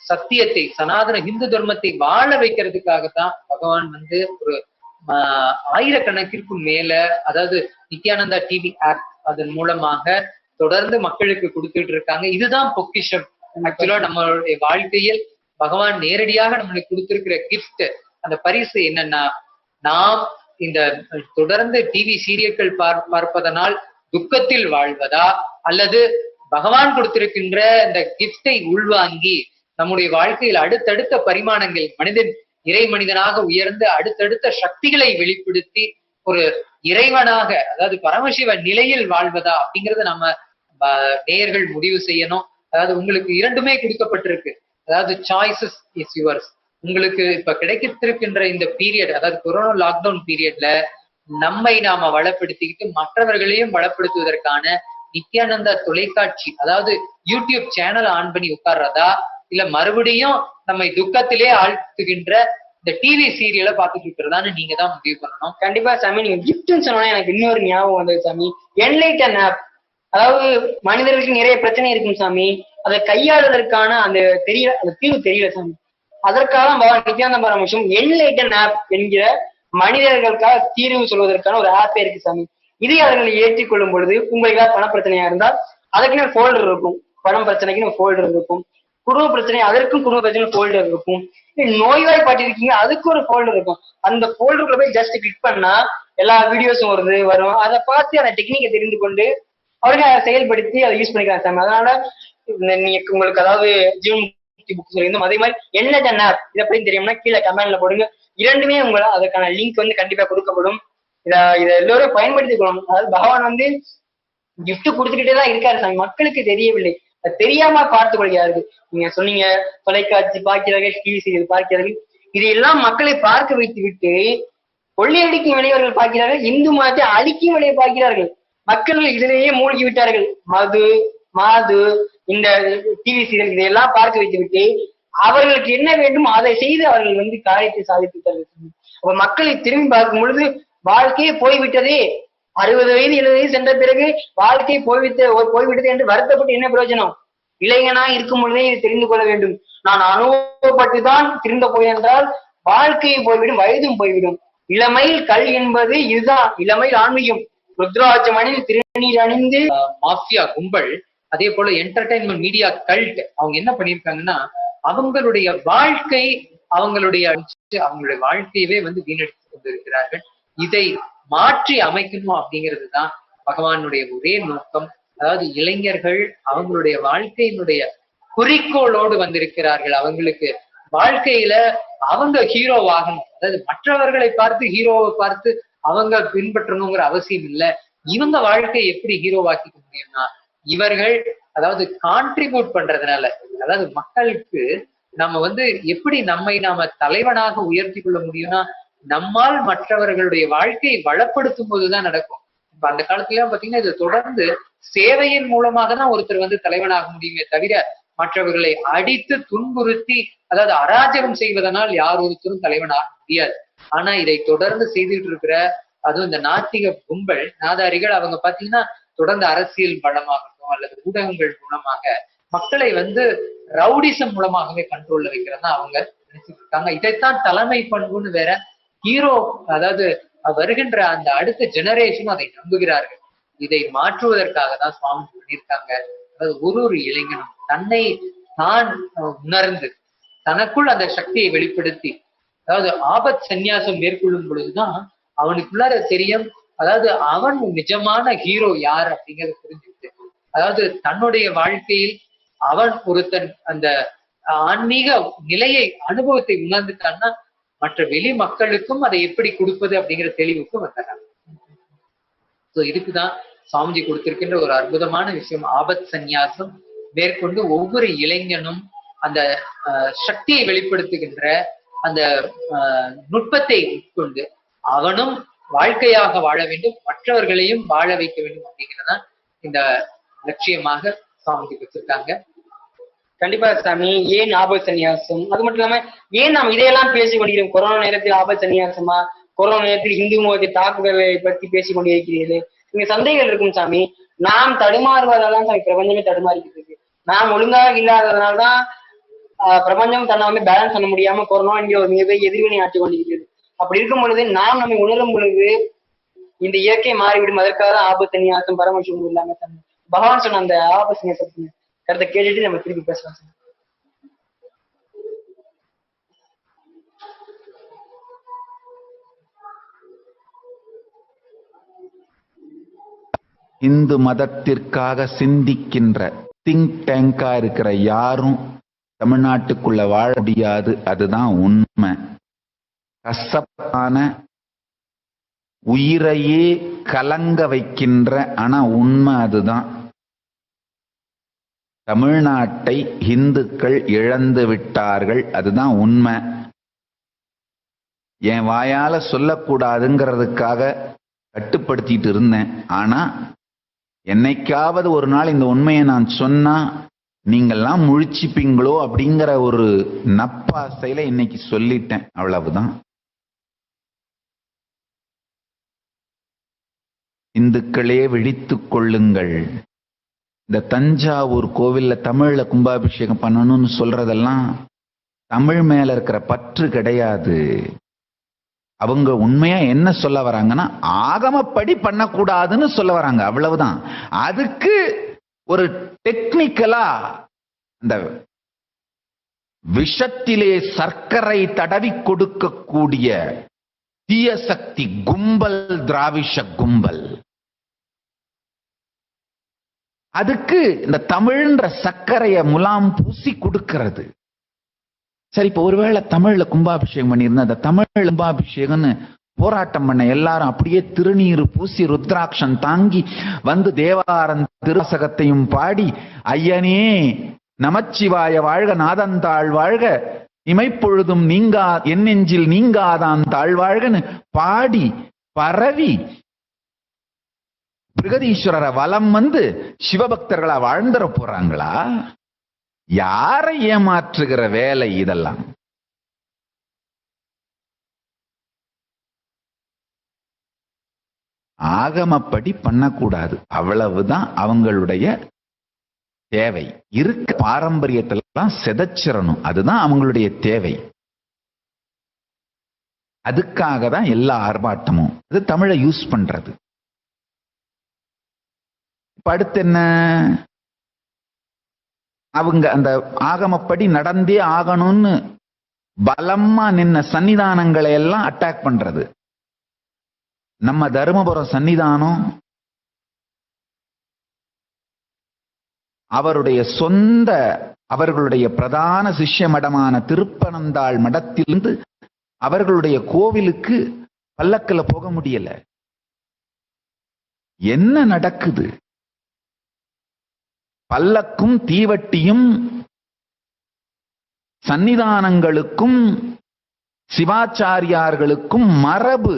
சத்தியத்தை சனாதன இந்து தர்மத்தை வாழ வைக்கிறதுக்காகத்தான் பகவான் வந்து ஒரு ஆயிரக்கணக்கிற்கும் மேல அதாவது நித்யானந்தா டிவி ஆப் அதன் மூலமாக தொடர்ந்து மக்களுக்கு கொடுத்துட்டு இருக்காங்க. இதுதான் பொக்கிஷம். ஆக்சுவலா நம்மளுடைய வாழ்க்கையில் பகவான் நேரடியாக நம்மளுக்கு கொடுத்திருக்கிற கிஃப்ட் அந்த பரிசு என்னன்னா நாம் இந்த தொடர்ந்து டிவி சீரியல்கள் பார்ப்பதனால் துக்கத்தில் வாழ்வதா அல்லது பகவான் கொடுத்திருக்கின்ற இந்த கிஃப்டை உள்வாங்கி நம்முடைய வாழ்க்கையில் அடுத்தடுத்த பரிமாணங்கள் மனிதன் இறை மனிதனாக உயர்ந்து அடுத்தடுத்த சக்திகளை வெளிப்படுத்தி ஒரு இறைவனாக அதாவது பரமசிவ நிலையில் வாழ்வதா அப்படிங்கறத நம்ம நேயர்கள் முடிவு செய்யணும். அதாவது உங்களுக்கு இரண்டுமே கொடுக்கப்பட்டிருக்கு. அதாவது சாய்ஸஸ் இஸ் யுவர்ஸ். உங்களுக்கு இப்ப கிடைத்திருக்கின்ற இந்த பீரியட் அதாவது கொரோனா லாக்டவுன் பீரியட்ல நம்மை நாம வளப்படுத்திக்கிட்டு மற்றவர்களையும் வளப்படுத்துவதற்கான நித்யானந்தா தொலைக்காட்சி அதாவது யூடியூப் சேனல் ஆன் பண்ணி உட்கார்றதா இல்ல மறுபடியும் நம்மை துக்கத்திலே ஆழ்த்துகின்ற இந்த டிவி சீரியலை பார்த்துட்டு இருக்கிறதான்னு நீங்க தான் முடிவு பண்ணணும். கண்டிப்பா சாமி. நீங்க கிஃப்ட்னு சொன்னா எனக்கு இன்னொரு ஞாபகம் வந்தது சாமி. Enlighten up. அதாவது மனிதர்களுக்கு நிறைய பிரச்சனை இருக்கும் சாமி. அதை கையாளுவதற்கான அந்த தீர்வு தெரியல சாமி. அதற்காக பகவான் நித்யானந்த பரமஹம்சம் என்லைட்டன் ஆப் என்கிற மனிதர்களுக்காக தீர்வு சொல்வதற்கான ஒரு ஆப்பே இருக்கு சாமி. இதை அவர்கள் ஏற்றிக்கொள்ளும் பொழுது உங்களுக்கு பண பிரச்சனையா இருந்தால் அதுக்குன்னு ஒரு ஃபோல்டர் இருக்கும், பணம் பிரச்சனைக்குன்னு ஒரு ஃபோல்டர் இருக்கும், குடும்ப பிரச்சனை அதற்கும் குடும்ப பிரச்சனை ஃபோல்டர் இருக்கும், நோய்வாய்ப்பட்டிருக்கீங்க அதுக்கு ஒரு ஃபோல்டர் இருக்கும். அந்த ஃபோல்டருக்குள்ள போய் ஜஸ்ட் கிளிக் பண்ணா எல்லா வீடியோஸும் வரும். அதை பார்த்து அந்த டெக்னிக்கை தெரிந்து கொண்டு அவர்கள் அதை செயல்படுத்தி அதை யூஸ் பண்ணிக்கலாம் சாமி. அதனால நீங்க உங்களுக்கு அதாவது ஜீவன் புக் சொல்லியிருந்தோம், அதே மாதிரி என்லைட்டன் ஆப் இதை பத்தி தெரியும்னா கீழே கமெண்ட்ல போடுங்க. இரண்டுமே உங்களை அதுக்கான லிங்க் கண்டிப்பா கொடுக்கப்படும். இதை எல்லோரும் பயன்படுத்திக்கணும். அதாவது பகவான் கிஃப்ட் கொடுத்துக்கிட்டே தான் இருக்காரு சாமி, மக்களுக்கு தெரியவில்லை, அது தெரியாம பார்த்து கொள்கிறார்கள். நீங்க சொன்னீங்க தொலைக்காட்சி பார்க்கிறார்கள், டிவி சீரியல் பார்க்கிறார்கள், இதையெல்லாம் மக்களை பார்க்க வைத்து விட்டு கொள்ளையடிக்கும் விளைவர்கள் பார்க்கிறார்கள், இந்து மதத்தை அழிக்கும் விளையை பார்க்கிறார்கள். மக்கள் இதிலேயே மூழ்கி விட்டார்கள். மாது இந்த டிவி சீரியல் இதையெல்லாம் பார்க்க வைத்து விட்டு அவர்களுக்கு என்ன வேண்டும் அதை செய்து அவர்கள் காரியத்தை சாதித்துவிட்டார்கள். அப்ப மக்களை திரும்பி பார்க்கும் பொழுது வாழ்க்கையே போய்விட்டதே, 60 வயது 70 வயது சென்ற பிறகு வாழ்க்கை போய்விட்டது என்று வருத்தப்பட்டு என்ன பிரயோஜனம்? இளைஞனாய் இருக்கும் பொழுதே இதை தெரிந்து கொள்ள வேண்டும். நான் அனுபவப்பட்டுதான் திருந்த போய் என்றால் வாழ்க்கையை போய்விடும், வயதும் போய்விடும். இளமையில் கல் என்பது இதுதான், இளமையில் ஆன்மீகம். ருத்ராட்சமணியில் திருநீர் அணிந்து மாஃபியா கும்பல், அதே போல என்டர்டைன்மெண்ட் மீடியா கல்ட், அவங்க என்ன பண்ணிருக்காங்கன்னா அவங்களுடைய வாழ்க்கையவே வீணடித்து கொண்டிருக்கிறார்கள். இதை மாற்றி அமைக்கணும் அப்படிங்கிறது தான் பகவானுடைய ஒரே நோக்கம். அதாவது இளைஞர்கள் அவங்களுடைய வாழ்க்கையினுடைய குறிக்கோளோடு வந்திருக்கிறார்கள். அவங்களுக்கு வாழ்க்கையில அவங்க ஹீரோவாகணும், அதாவது மற்றவர்களை பார்த்து ஹீரோவை பார்த்து அவங்க பின்பற்றணுங்கிற அவசியம் இல்லை. இவங்க வாழ்க்கையை எப்படி ஹீரோவாக்கிக்க முடியும்னா இவர்கள் அதாவது கான்ட்ரிபியூட் பண்றதுனால, அதாவது மக்களுக்கு நம்ம எப்படி நாம தலைவனாக உயர்த்தி கொள்ள முடியும்னா நம்மால் மற்றவர்களுடைய வாழ்க்கையை வளப்படுத்தும் போதுதான் நடக்கும். இப்ப அந்த காலத்துல பாத்தீங்கன்னா இதை தொடர்ந்து சேவையின் மூலமாக தான் ஒருத்தர் தலைவனாக முடியுமே தவிர மற்றவர்களை அடித்து துன்புறுத்தி அதாவது அராஜகம் செய்வதனால் யார் ஒருத்தரும் தலைவனாக முடியாது. ஆனா இதை தொடர்ந்து செய்துட்டு இருக்கிற அதுவும் இந்த நாத்திக கும்பல் நாதாரிகள் அவங்க பாத்தீங்கன்னா தொடர்ந்து அரசியல் பலமாகட்டும் அல்லது ஊடகங்கள் மூலமாக மக்களை ரவுடிசம் மூலமாகவே கண்ட்ரோல்ல வைக்கிறதா அவங்க நினைச்சிட்டு இருக்காங்க. இதைத்தான் தலைமை பண்புன்னு வேற ஹீரோ, அதாவது வருகின்ற அந்த அடுத்த ஜெனரேஷனும் அதை நம்புகிறார்கள். இதை மாற்றுவதற்காக தான் சுவாமி பண்ணியிருக்காங்க. அதாவது ஒரு இளைஞனும் தன்னை தான் உணர்ந்து தனக்குள் அந்த சக்தியை வெளிப்படுத்தி, அதாவது ஆபத் சந்நியாசம் மேற்கொள்ளும் பொழுதுதான் அவனுக்குள்ளார தெரியும், அதாவது அவன் நிஜமான ஹீரோ யார் அப்படிங்கறத புரிஞ்சுக்கிட்டு, அதாவது தன்னுடைய வாழ்க்கையில் அவன் ஒருத்தன் அந்த ஆன்மீக நிலையை அனுபவத்தை உணர்ந்துட்டான்னா மற்ற வெளி மக்களுக்கும் அதை எப்படி கொடுப்பது அப்படிங்கிற தெளிவுக்கும் வந்தாங்க. சோ இதுக்குதான் சுவாமிஜி கொடுத்திருக்கின்ற ஒரு அற்புதமான விஷயம் ஆபத் சந்நியாசம் மேற்கொண்டு ஒவ்வொரு இளைஞனும் அந்த சக்தியை வெளிப்படுத்துகின்ற அந்த நுட்பத்தை உட்கொண்டு அவனும் வாழ்க்கையாக வாழ வேண்டும், மற்றவர்களையும் வாழ வைக்க வேண்டும் அப்படிங்கிறதான் இந்த லட்சியமாக சுவாமிஜி வச்சிருக்காங்க. கண்டிப்பா சாமி. ஏன் ஆபத் சன்னியாசம், அது மட்டும் இல்லாம ஏன் நாம் இதையெல்லாம் பேசிக் கொண்டிருக்கிறோம்? கொரோனா நேரத்தில் ஆபத் சன்னியாசமா, கொரோனா நேரத்தில் இந்து மதத்தை தாக்குதலை பற்றி பேசிக் கொண்டிருக்கிறீர்கள். இங்க சந்தைகள் இருக்கும் சாமி. நாம் தடுமாறுவதால்தான் சாமி பிரபஞ்சமே தடுமாறிக்கிட்டு இருக்கு. நாம் ஒழுங்காக இல்லாததுனால்தான் பிரபஞ்சம் தன்னை பேலன்ஸ் பண்ண முடியாம கொரோனா என்கிற ஒரு மிகப்பெரிய எதிர்வினை ஆற்றி கொண்டிருக்கிறது. அப்படி இருக்கும் பொழுது நாம் நம்மை உணரும் பொழுது இந்த இயற்கை மாறிவிடும். அதற்காக ஆபத் சன்னியாசம் பரமசிவம் இல்லாம சாமி பகவான் சொன்ன அந்த ஆபத் சன்னியாசம் கருத்தை கேட்டுட்டு நம்ம திருப்பி பேசலாம் சார். இந்து மதத்திற்காக சிந்திக்கின்ற திங்க் டேங்கா இருக்கிற யாரும் தமிழ்நாட்டுக்குள்ள வாழ முடியாது. அதுதான் உண்மை. கசப்பான உயிரையே கலங்க வைக்கின்ற ஆனா உண்மை அதுதான். தமிழ்நாட்டை இந்துக்கள் இழந்து விட்டார்கள், அதுதான் உண்மை. என் வாயால சொல்லக்கூடாதுங்கிறதுக்காக கட்டுப்படுத்திட்டு இருந்தேன். ஆனா என்னைக்காவது ஒரு நாள் இந்த உண்மையை நான் சொன்னா நீங்கெல்லாம் முழிச்சுப்பீங்களோ அப்படிங்கிற ஒரு நப்பாசையில இன்னைக்கு சொல்லிட்டேன், அவ்வளவுதான். இந்துக்களே விழித்துக் கொள்ளுங்கள். இந்த தஞ்சாவூர் கோவில்ல தமிழ்ல கும்பாபிஷேகம் பண்ணணும்னு சொல்றதெல்லாம் தமிழ் மேல இருக்கிற பற்று கிடையாது. அவங்க உண்மையா என்ன சொல்ல வராங்கன்னா, ஆகமப்படி பண்ணக்கூடாதுன்னு சொல்ல வராங்க, அவ்வளவுதான். அதுக்கு ஒரு டெக்னிக்கலா அந்த விஷத்திலே சர்க்கரை தடவி கொடுக்கக்கூடிய தீய சக்தி கும்பல், திராவிஷ கும்பல், அதுக்கு இந்த தமிழ்ன்ற சர்க்கரைய முலாம் பூசி கொடுக்கிறது. சரி, இப்ப ஒருவேளை தமிழ்ல கும்பாபிஷேகம் பண்ணியிருந்தா, அந்த தமிழ் கும்பாபிஷேகம்னு போராட்டம் பண்ண எல்லாரும் அப்படியே திருநீர் பூசி ருத்ராட்சம் தாங்கி வந்து தேவாரம் திருவாசகத்தையும் பாடி ஐயனே நமச்சிவாய வாழ்க நாதந்தாள் வாழ்க இமைப்பொழுதும் நீங்கா என் நெஞ்சில் நீங்காதான் தாழ்வாழ்கன்னு பாடி பரவி பிரகதீஸ்வரரை வலம் வந்து சிவபக்தர்களா வாழ்ந்துட போறாங்களா? யாரை ஏமாற்றுகிற வேலை இதெல்லாம்? ஆகமப்படி பண்ணக்கூடாது, அவ்வளவுதான் அவங்களுடைய தேவை. இருக்க பாரம்பரியத்திலாம் செதச்சிரணும், அதுதான் அவங்களுடைய தேவை. அதுக்காக தான் எல்லா ஆர்ப்பாட்டமும். அது தமிழை யூஸ் பண்றது. இப்ப அடுத்து என்ன? அவங்க அந்த ஆகமப்படி நடந்தே ஆகணும்னு பலமா நின்ன சன்னிதானங்களை எல்லாம் அட்டாக் பண்றது. நம்ம தருமபுரம் சன்னிதானம் அவருடைய சொந்த, அவர்களுடைய பிரதான சிஷ்ய மடமான திருப்பனந்தாள் மடத்திலிருந்து அவர்களுடைய கோவிலுக்கு பல்லக்குல போக முடியல. என்ன நடக்குது? பல்லக்கும் தீவட்டியும் சன்னிதானங்களுக்கும் சிவாச்சாரியார்களுக்கும் மரபு.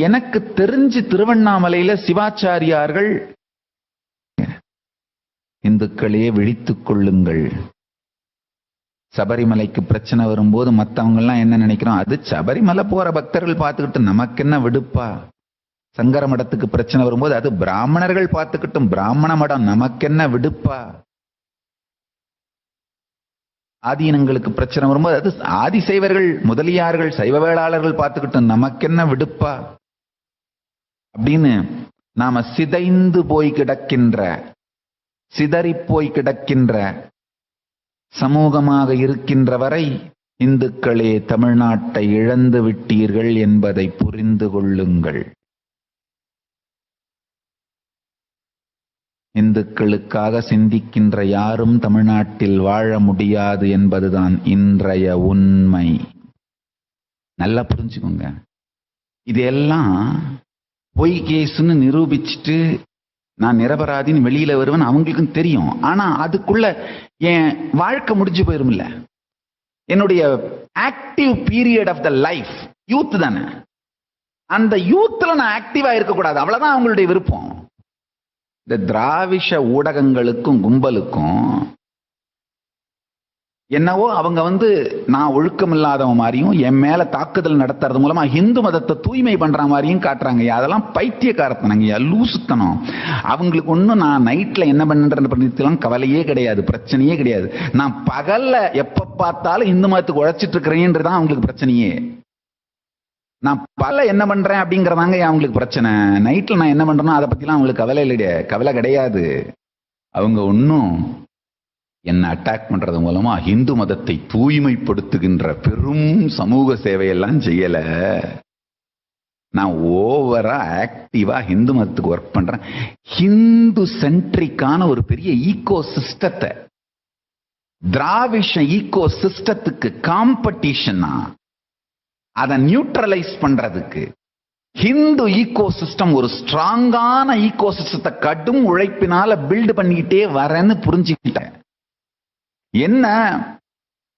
எனக்கு தெரிஞ்சு திருவண்ணாமலையில சிவாச்சாரியார்கள், இந்துக்களே விழித்துக் கொள்ளுங்கள், சபரிமலைக்கு பிரச்சனை வரும்போது மற்றவங்க எல்லாம் என்ன நினைக்கிறோம், அது சபரிமலை போற பக்தர்கள் பார்த்துக்கிட்டு நமக்கு என்ன விடுப்பா. சங்கர மடத்துக்கு பிரச்சனை வரும்போது அது பிராமணர்கள் பார்த்துக்கிட்டும், பிராமண மடம் நமக்கு என்ன விடுப்பா. ஆதீனங்களுக்கு பிரச்சனை வரும்போது அது ஆதிசைவர்கள் முதலியார்கள் சைவ வேளாளர்கள் பார்த்துக்கிட்டும் நமக்கு என்ன விடுப்பா அப்படின்னு நாம சிதைந்து போய் கிடக்கின்ற, சிதறி போய் கிடக்கின்ற சமூகமாக இருக்கின்ற வரை இந்துக்களே தமிழ்நாட்டை இழந்து விட்டீர்கள் என்பதை புரிந்து கொள்ளுங்கள். இந்துக்களுக்காக சிந்திக்கின்ற யாரும் தமிழ்நாட்டில் வாழ முடியாது என்பதுதான் இன்றைய உண்மை. நல்லா புரிஞ்சுக்கோங்க. இதெல்லாம் பொய் கேஸ்ன்னு நிரூபிச்சுட்டு நான் நிரபராதின்னு வெளியில வருவேன் அவங்களுக்கும் தெரியும். ஆனா அதுக்குள்ள என் வாழ்க்கை முடிஞ்சு போயிருமில்ல. என்னுடைய active period of the life youth தானே. அந்த யூத்ல நான் ஆக்டிவா இருக்கக்கூடாது, அவ்வளவுதான் அவங்களுடைய விருப்பம். இந்த திராவிஷ ஊடகங்களுக்கும் கும்பலுக்கும் என்னவோ அவங்க நான் ஒழுக்கம் இல்லாதவன் மாதிரியும் என் மேல தாக்குதல் நடத்துறது மூலமா இந்து மதத்தை தூய்மை பண்ற மாதிரியும் காட்டுறாங்க. அதெல்லாம் பைத்தியக்காரத்தனங்க, லூசுத்தனம். அவங்களுக்கு ஒன்றும் நான் நைட்ல என்ன பண்றேன் கவலையே கிடையாது, பிரச்சனையே கிடையாது. நான் பகல்ல எப்ப பார்த்தாலும் இந்து மதத்துக்கு உழைச்சிட்டு இருக்கிறேன்றதான் அவங்களுக்கு பிரச்சனையே. நான் பகல்ல என்ன பண்றேன் அப்படிங்கறதாங்க அவங்களுக்கு பிரச்சனை. நைட்ல நான் என்ன பண்றேனோ அதை பத்திலாம் அவங்களுக்கு கவலை கிடையாது. அவங்க ஒன்னும் என்ன அட்டாக் பண்றது மூலமா இந்து மதத்தை தூய்மைப்படுத்துகின்ற பெரும் சமூக சேவையெல்லாம் செய்யல. நான் ஓவரா ஆக்டிவா இந்து மதத்துக்கு ஒர்க் பண்றேன். ஹிந்து சென்ட்ரிக்கான ஒரு பெரிய ஈகோ சிஸ்டத்தை, திராவிஷ ஈகோ சிஸ்டத்துக்கு காம்படிஷனா அதை நியூட்ரலைஸ் பண்றதுக்கு ஹிந்து ஈகோ சிஸ்டம் ஒரு ஸ்ட்ராங்கான ஈகோ சிஸ்டத்தை கடும் உழைப்பினால பில்டு பண்ணிக்கிட்டே வரேன்னு புரிஞ்சுக்கிட்டேன். என்ன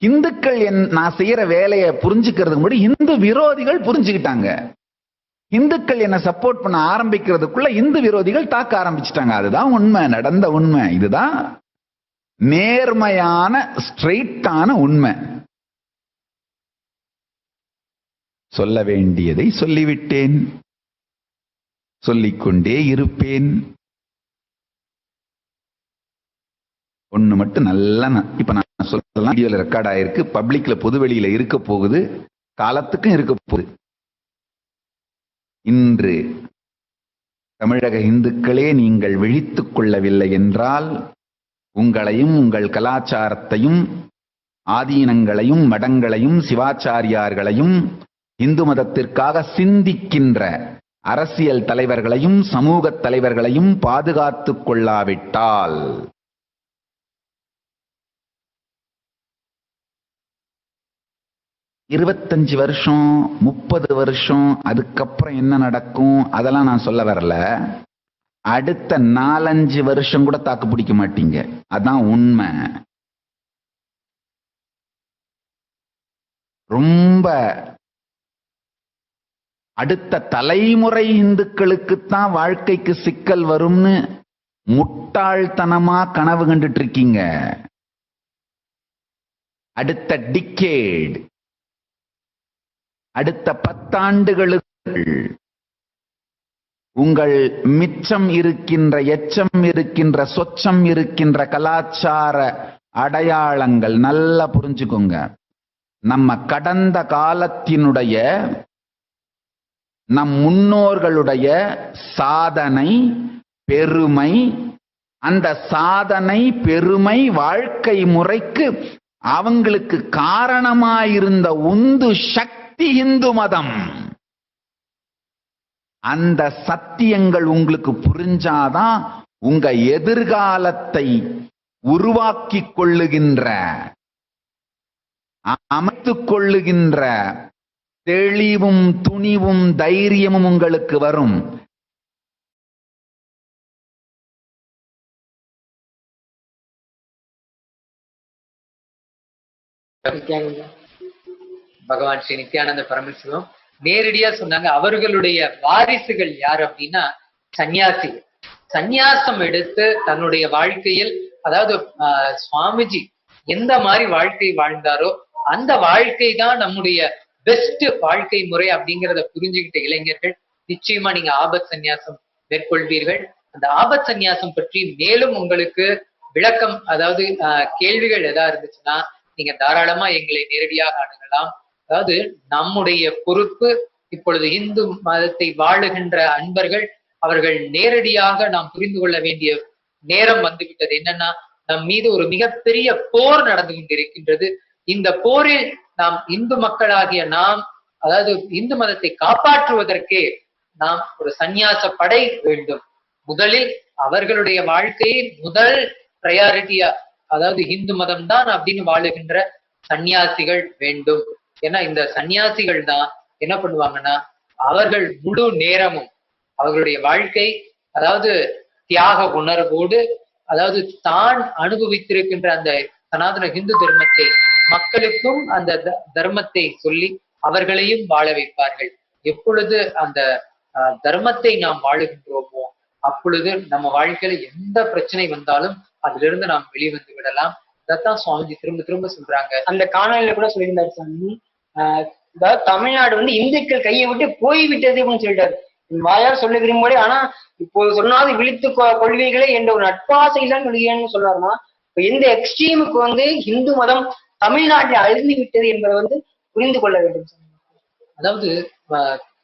இந்துக்கள் நான் செய்யற வேலையை புரிஞ்சுக்கிறதுக்கு முன்னாடி இந்து விரோதிகள் புரிஞ்சுக்கிட்டாங்க. இந்துக்கள் என்ன சப்போர்ட் பண்ண ஆரம்பிக்கிறதுக்குள்ள இந்து விரோதிகள் தாக்க ஆரம்பிச்சிட்டாங்க. அதுதான் உண்மை, நடந்த உண்மை. இதுதான் நேர்மையான ஸ்ட்ரெயிட்டான உண்மை. சொல்ல வேண்டியதை சொல்லிவிட்டேன், சொல்லிக்கொண்டே இருப்பேன். ஒண்ணு மட்டும் நல்லா இப்ப நான் சொல்லலாம். வீடியோல ரெக்கார்ட் ஆயிருக்கு, பப்ளிக்ல பொதுவெளியில இருக்க போகுது, காலத்துக்கும் இருக்க போகுது. இன்று தமிழக இந்துக்களே நீங்கள் விழித்துக் கொள்ளவில்லை என்றால் உங்களையும் உங்கள் கலாச்சாரத்தையும் ஆதீனங்களையும் மடங்களையும் சிவாச்சாரியார்களையும் இந்து மதத்திற்காக சிந்திக்கின்ற அரசியல் தலைவர்களையும் சமூக தலைவர்களையும் பாதுகாத்துக் கொள்ளாவிட்டால் இருபத்தஞ்சு வருஷம் 30 வருஷம் அதுக்கப்புறம் என்ன நடக்கும் அதெல்லாம் நான் சொல்ல வரல. அடுத்த 4-5 வருஷம் கூட தாக்கு பிடிக்க மாட்டீங்க. அதான் உண்மை. ரொம்ப அடுத்த தலைமுறை இந்துக்களுக்குத்தான் வாழ்க்கைக்கு சிக்கல் வரும்னு முட்டாள்தனமா கனவு கண்டுட்டு இருக்கீங்க. அடுத்த டிகேட், அடுத்த 10 ஆண்டுகளுக்கு உங்கள் மிச்சம் இருக்கின்ற, எச்சம் இருக்கின்ற, சொச்சம் இருக்கின்ற கலாச்சார அடையாளங்கள் நல்லா புரிஞ்சுக்கோங்க. நம்ம கடந்த காலத்தினுடைய நம் முன்னோர்களுடைய சாதனை பெருமை, அந்த சாதனை பெருமை வாழ்க்கை முறைக்கு அவங்களுக்கு காரணமாயிருந்த உந்து சக்தி இந்து மதம். அந்த சத்தியங்கள் உங்களுக்கு புரிஞ்சாதான் உங்க எதிர்காலத்தை உருவாக்கிக் கொள்ளுகின்ற, அமைத்துக் கொள்ளுகின்ற தெளிவும் துணிவும் தைரியமும் உங்களுக்கு வரும். பகவான் ஸ்ரீ நித்யானந்த பரமசிவம் நேரடியா சொன்னாங்க, அவர்களுடைய வாரிசுகள் யார் அப்படின்னா சன்னியாசிகள். சந்நியாசம் எடுத்து தன்னுடைய வாழ்க்கையில், அதாவது சுவாமிஜி எந்த மாதிரி வாழ்க்கை வாழ்ந்தாரோ அந்த வாழ்க்கை தான் நம்முடைய பெஸ்ட் வாழ்க்கை முறை அப்படிங்கிறத புரிஞ்சுக்கிட்ட இளைஞர்கள் நிச்சயமா நீங்க ஆபத் சந்நியாசம் மேற்கொள்வீர்கள். அந்த ஆபத் சந்நியாசம் பற்றி மேலும் உங்களுக்கு விளக்கம், அதாவது கேள்விகள் எதா இருந்துச்சுன்னா நீங்க தாராளமா எங்களை நேரடியாக அணுகலாம். அதாவது நம்முடைய பொறுப்பு இப்பொழுது இந்து மதத்தை வாழுகின்ற அன்பர்கள் அவர்கள் நேரடியாக நாம் புரிந்து கொள்ள வேண்டிய நேரம் வந்துவிட்டது. என்னன்னா, நம் மீது ஒரு மிகப்பெரிய போர் நடந்து கொண்டிருக்கின்றது. இந்த போரில் நாம் இந்து மக்களாகிய நாம், அதாவது இந்து மதத்தை காப்பாற்றுவதற்கே நாம் ஒரு சந்நியாச படை வேண்டும். முதலில் அவர்களுடைய வாழ்க்கையை முதல் பிரையாரிட்டியா, அதாவது இந்து மதம் தான் அப்படின்னு வாழுகின்ற சந்நியாசிகள் வேண்டும். ஏன்னா இந்த சந்நியாசிகள் தான் என்ன பண்ணுவாங்கன்னா, அவர்கள் முழு நேரமும் அவர்களுடைய வாழ்க்கை, அதாவது தியாக உணர்வோடு, அதாவது தான் அனுபவித்திருக்கின்ற அந்த சனாதன இந்து தர்மத்தை மக்களுக்கும் அந்த தர்மத்தை சொல்லி அவர்களையும் வாழ வைப்பார்கள். எப்பொழுது அந்த தர்மத்தை நாம் வாழுகின்றோமோ அப்பொழுது நம்ம வாழ்க்கையில எந்த பிரச்சனை வந்தாலும் அதிலிருந்து நாம் வெளிவந்து விடலாம். அதான் சுவாமிஜி திரும்ப திரும்ப சொல்றாங்க. அந்த காணொலியில கூட சொல்லியிருந்தாரு சாமி, அதாவது தமிழ்நாடு வந்து இந்துக்கள் கையை விட்டு போய்விட்டது அப்படின்னு சொல்லிட்டாரு. வாயார் சொல்ல விரும்பும்போது, ஆனா இப்போது சொன்னாலும் விழித்து கொள்வீர்களே என்ற ஒரு நட்பாசையில்தான் சொல்கிறேன்னு சொல்றாருன்னா, எந்த எக்ஸ்ட்ரீமுக்கு வந்து இந்து மதம் தமிழ்நாட்டில் அழிந்து விட்டது என்பதை வந்து புரிந்து கொள்ள வேண்டும். அதாவது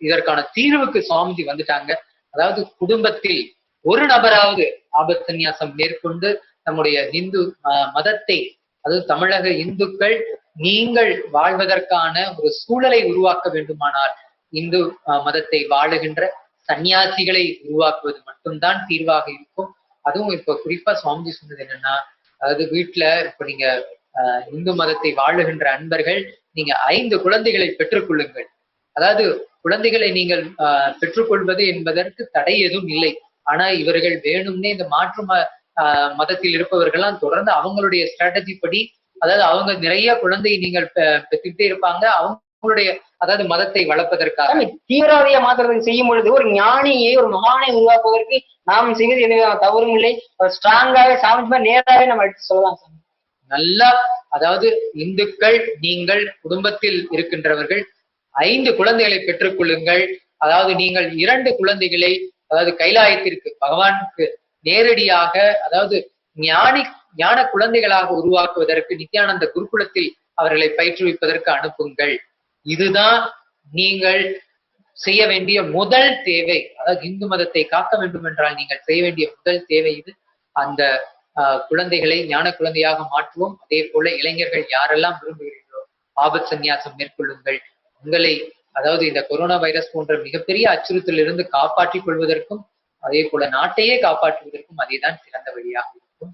இதற்கான தீர்வுக்கு சுவாமிஜி வந்துட்டாங்க. அதாவது குடும்பத்தில் ஒரு நபராவது ஆபத் சந்நியாசம் மேற்கொண்டு நம்முடைய இந்து மதத்தை, அதாவது தமிழக இந்துக்கள் நீங்கள் வாழ்வதற்கான ஒரு சூழலை உருவாக்க வேண்டுமானால் இந்து மதத்தை வாழுகின்ற சன்னியாசிகளை உருவாக்குவது மட்டும்தான் தீர்வாக இருக்கும். அதுவும் இப்ப குறிப்பா சுவாமிஜி சொன்னது என்னன்னா, அதாவது வீட்டுல இப்ப நீங்க இந்து மதத்தை வாழுகின்ற அன்பர்கள் நீங்க 5 குழந்தைகளை பெற்றுக்கொள்ளுங்கள். அதாவது குழந்தைகளை நீங்கள் பெற்றுக்கொள்வது என்பதற்கு தடை எதுவும் இல்லை. ஆனா இவர்கள் வேணும்னே இந்த மாற்று மதத்தில் இருப்பவர்கள்லாம் தொடர்ந்து அவங்களுடைய ஸ்ட்ராட்டஜி படி, அதாவது அவங்க நிறைய குழந்தையை நீங்கள் பெற்றுக்கிட்டே இருப்பாங்க அவங்களுடைய, அதாவது மதத்தை வளர்ப்பதற்காக. தீவிரவாதியை மாற்றுறதுக்கு செய்யும் பொழுது ஒரு ஞானியை, ஒரு மகானை உருவாக்குவதற்கு நாம் செய்வது எந்த தவறும் இல்லை. ஸ்ட்ராங்காவே சாமிஜி நேராவே நம்ம எடுத்து சொல்லலாம் சாமி. நல்லா, அதாவது இந்துக்கள் நீங்கள் குடும்பத்தில் இருக்கின்றவர்கள் 5 குழந்தைகளை பெற்றுக்கொள்ளுங்கள். அதாவது நீங்கள் 2 குழந்தைகளை, அதாவது கைலாயத்திற்கு பகவானுக்கு நேரடியாக, அதாவது ஞான குழந்தைகளாக உருவாக்குவதற்கு நித்யானந்த குருகுலத்தில் அவர்களை பயிற்றுவிப்பதற்கு அனுப்புங்கள். இதுதான் நீங்கள் செய்ய வேண்டிய முதல் தேவை. அதாவது இந்து மதத்தை காக்க வேண்டும் என்றால் நீங்கள் செய்ய வேண்டிய முதல் தேவை இது. அந்த குழந்தைகளை ஞான குழந்தையாக மாற்றுவோம். அதே போல இளைஞர்கள் யாரெல்லாம் விரும்புகிறீர்களோ ஆபத் சந்நியாசம் மேற்கொள்ளுங்கள். உங்களை அதாவது இந்த கொரோனா வைரஸ் போன்ற மிகப்பெரிய அச்சுறுத்தலிலிருந்து காப்பாற்றிக் கொள்வதற்கும் அதே போல நாட்டையே காப்பாற்றுவதற்கும் அதேதான் சிறந்த வழியாக இருக்கும்.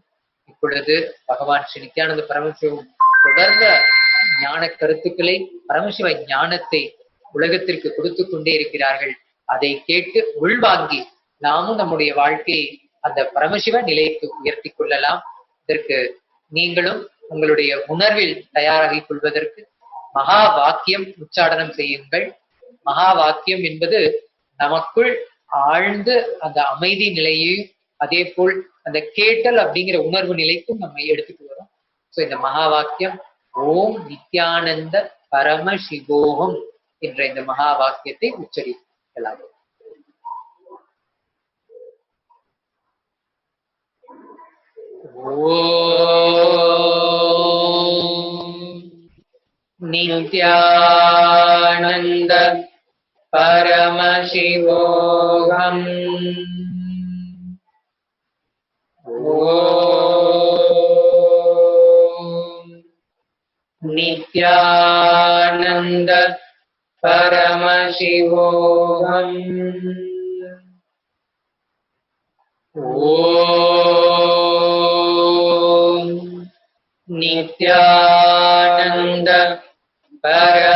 இப்பொழுது பகவான் ஸ்ரீ நித்யானந்த பரமசிவம் தொடர்ந்த ஞான கருத்துக்களை, பரமசிவ ஞானத்தை உலகத்திற்கு கொடுத்து கொண்டே இருக்கிறார்கள். அதை கேட்டு உள்வாங்கி நாமும் நம்முடைய வாழ்க்கையை அந்த பரமசிவ நிலைக்கு உயர்த்தி கொள்ளலாம். இதற்கு நீங்களும் உங்களுடைய உணர்வில் தயாராகிக் கொள்வதற்கு மகா வாக்கியம் உச்சாடனம் செய்யுங்கள். மகா வாக்கியம் என்பது நமக்குள் ஆழ்ந்து அந்த அமைதி நிலையையும் அதே போல் அந்த கேட்டல் அப்படிங்கிற உணர்வு நிலைக்கும் நம்ம எடுத்துட்டு வரும். சோ இந்த மகா வாக்கியம் ஓம் நித்யானந்த பரமசிவோகம் என்ற இந்த மகா வாக்கியத்தை உச்சரிக்கலாம். நித்யானந்த பரமசிவோகம் நித்யானந்த பரமசிவோகம் நித்யானந்த பரமசிவோகம்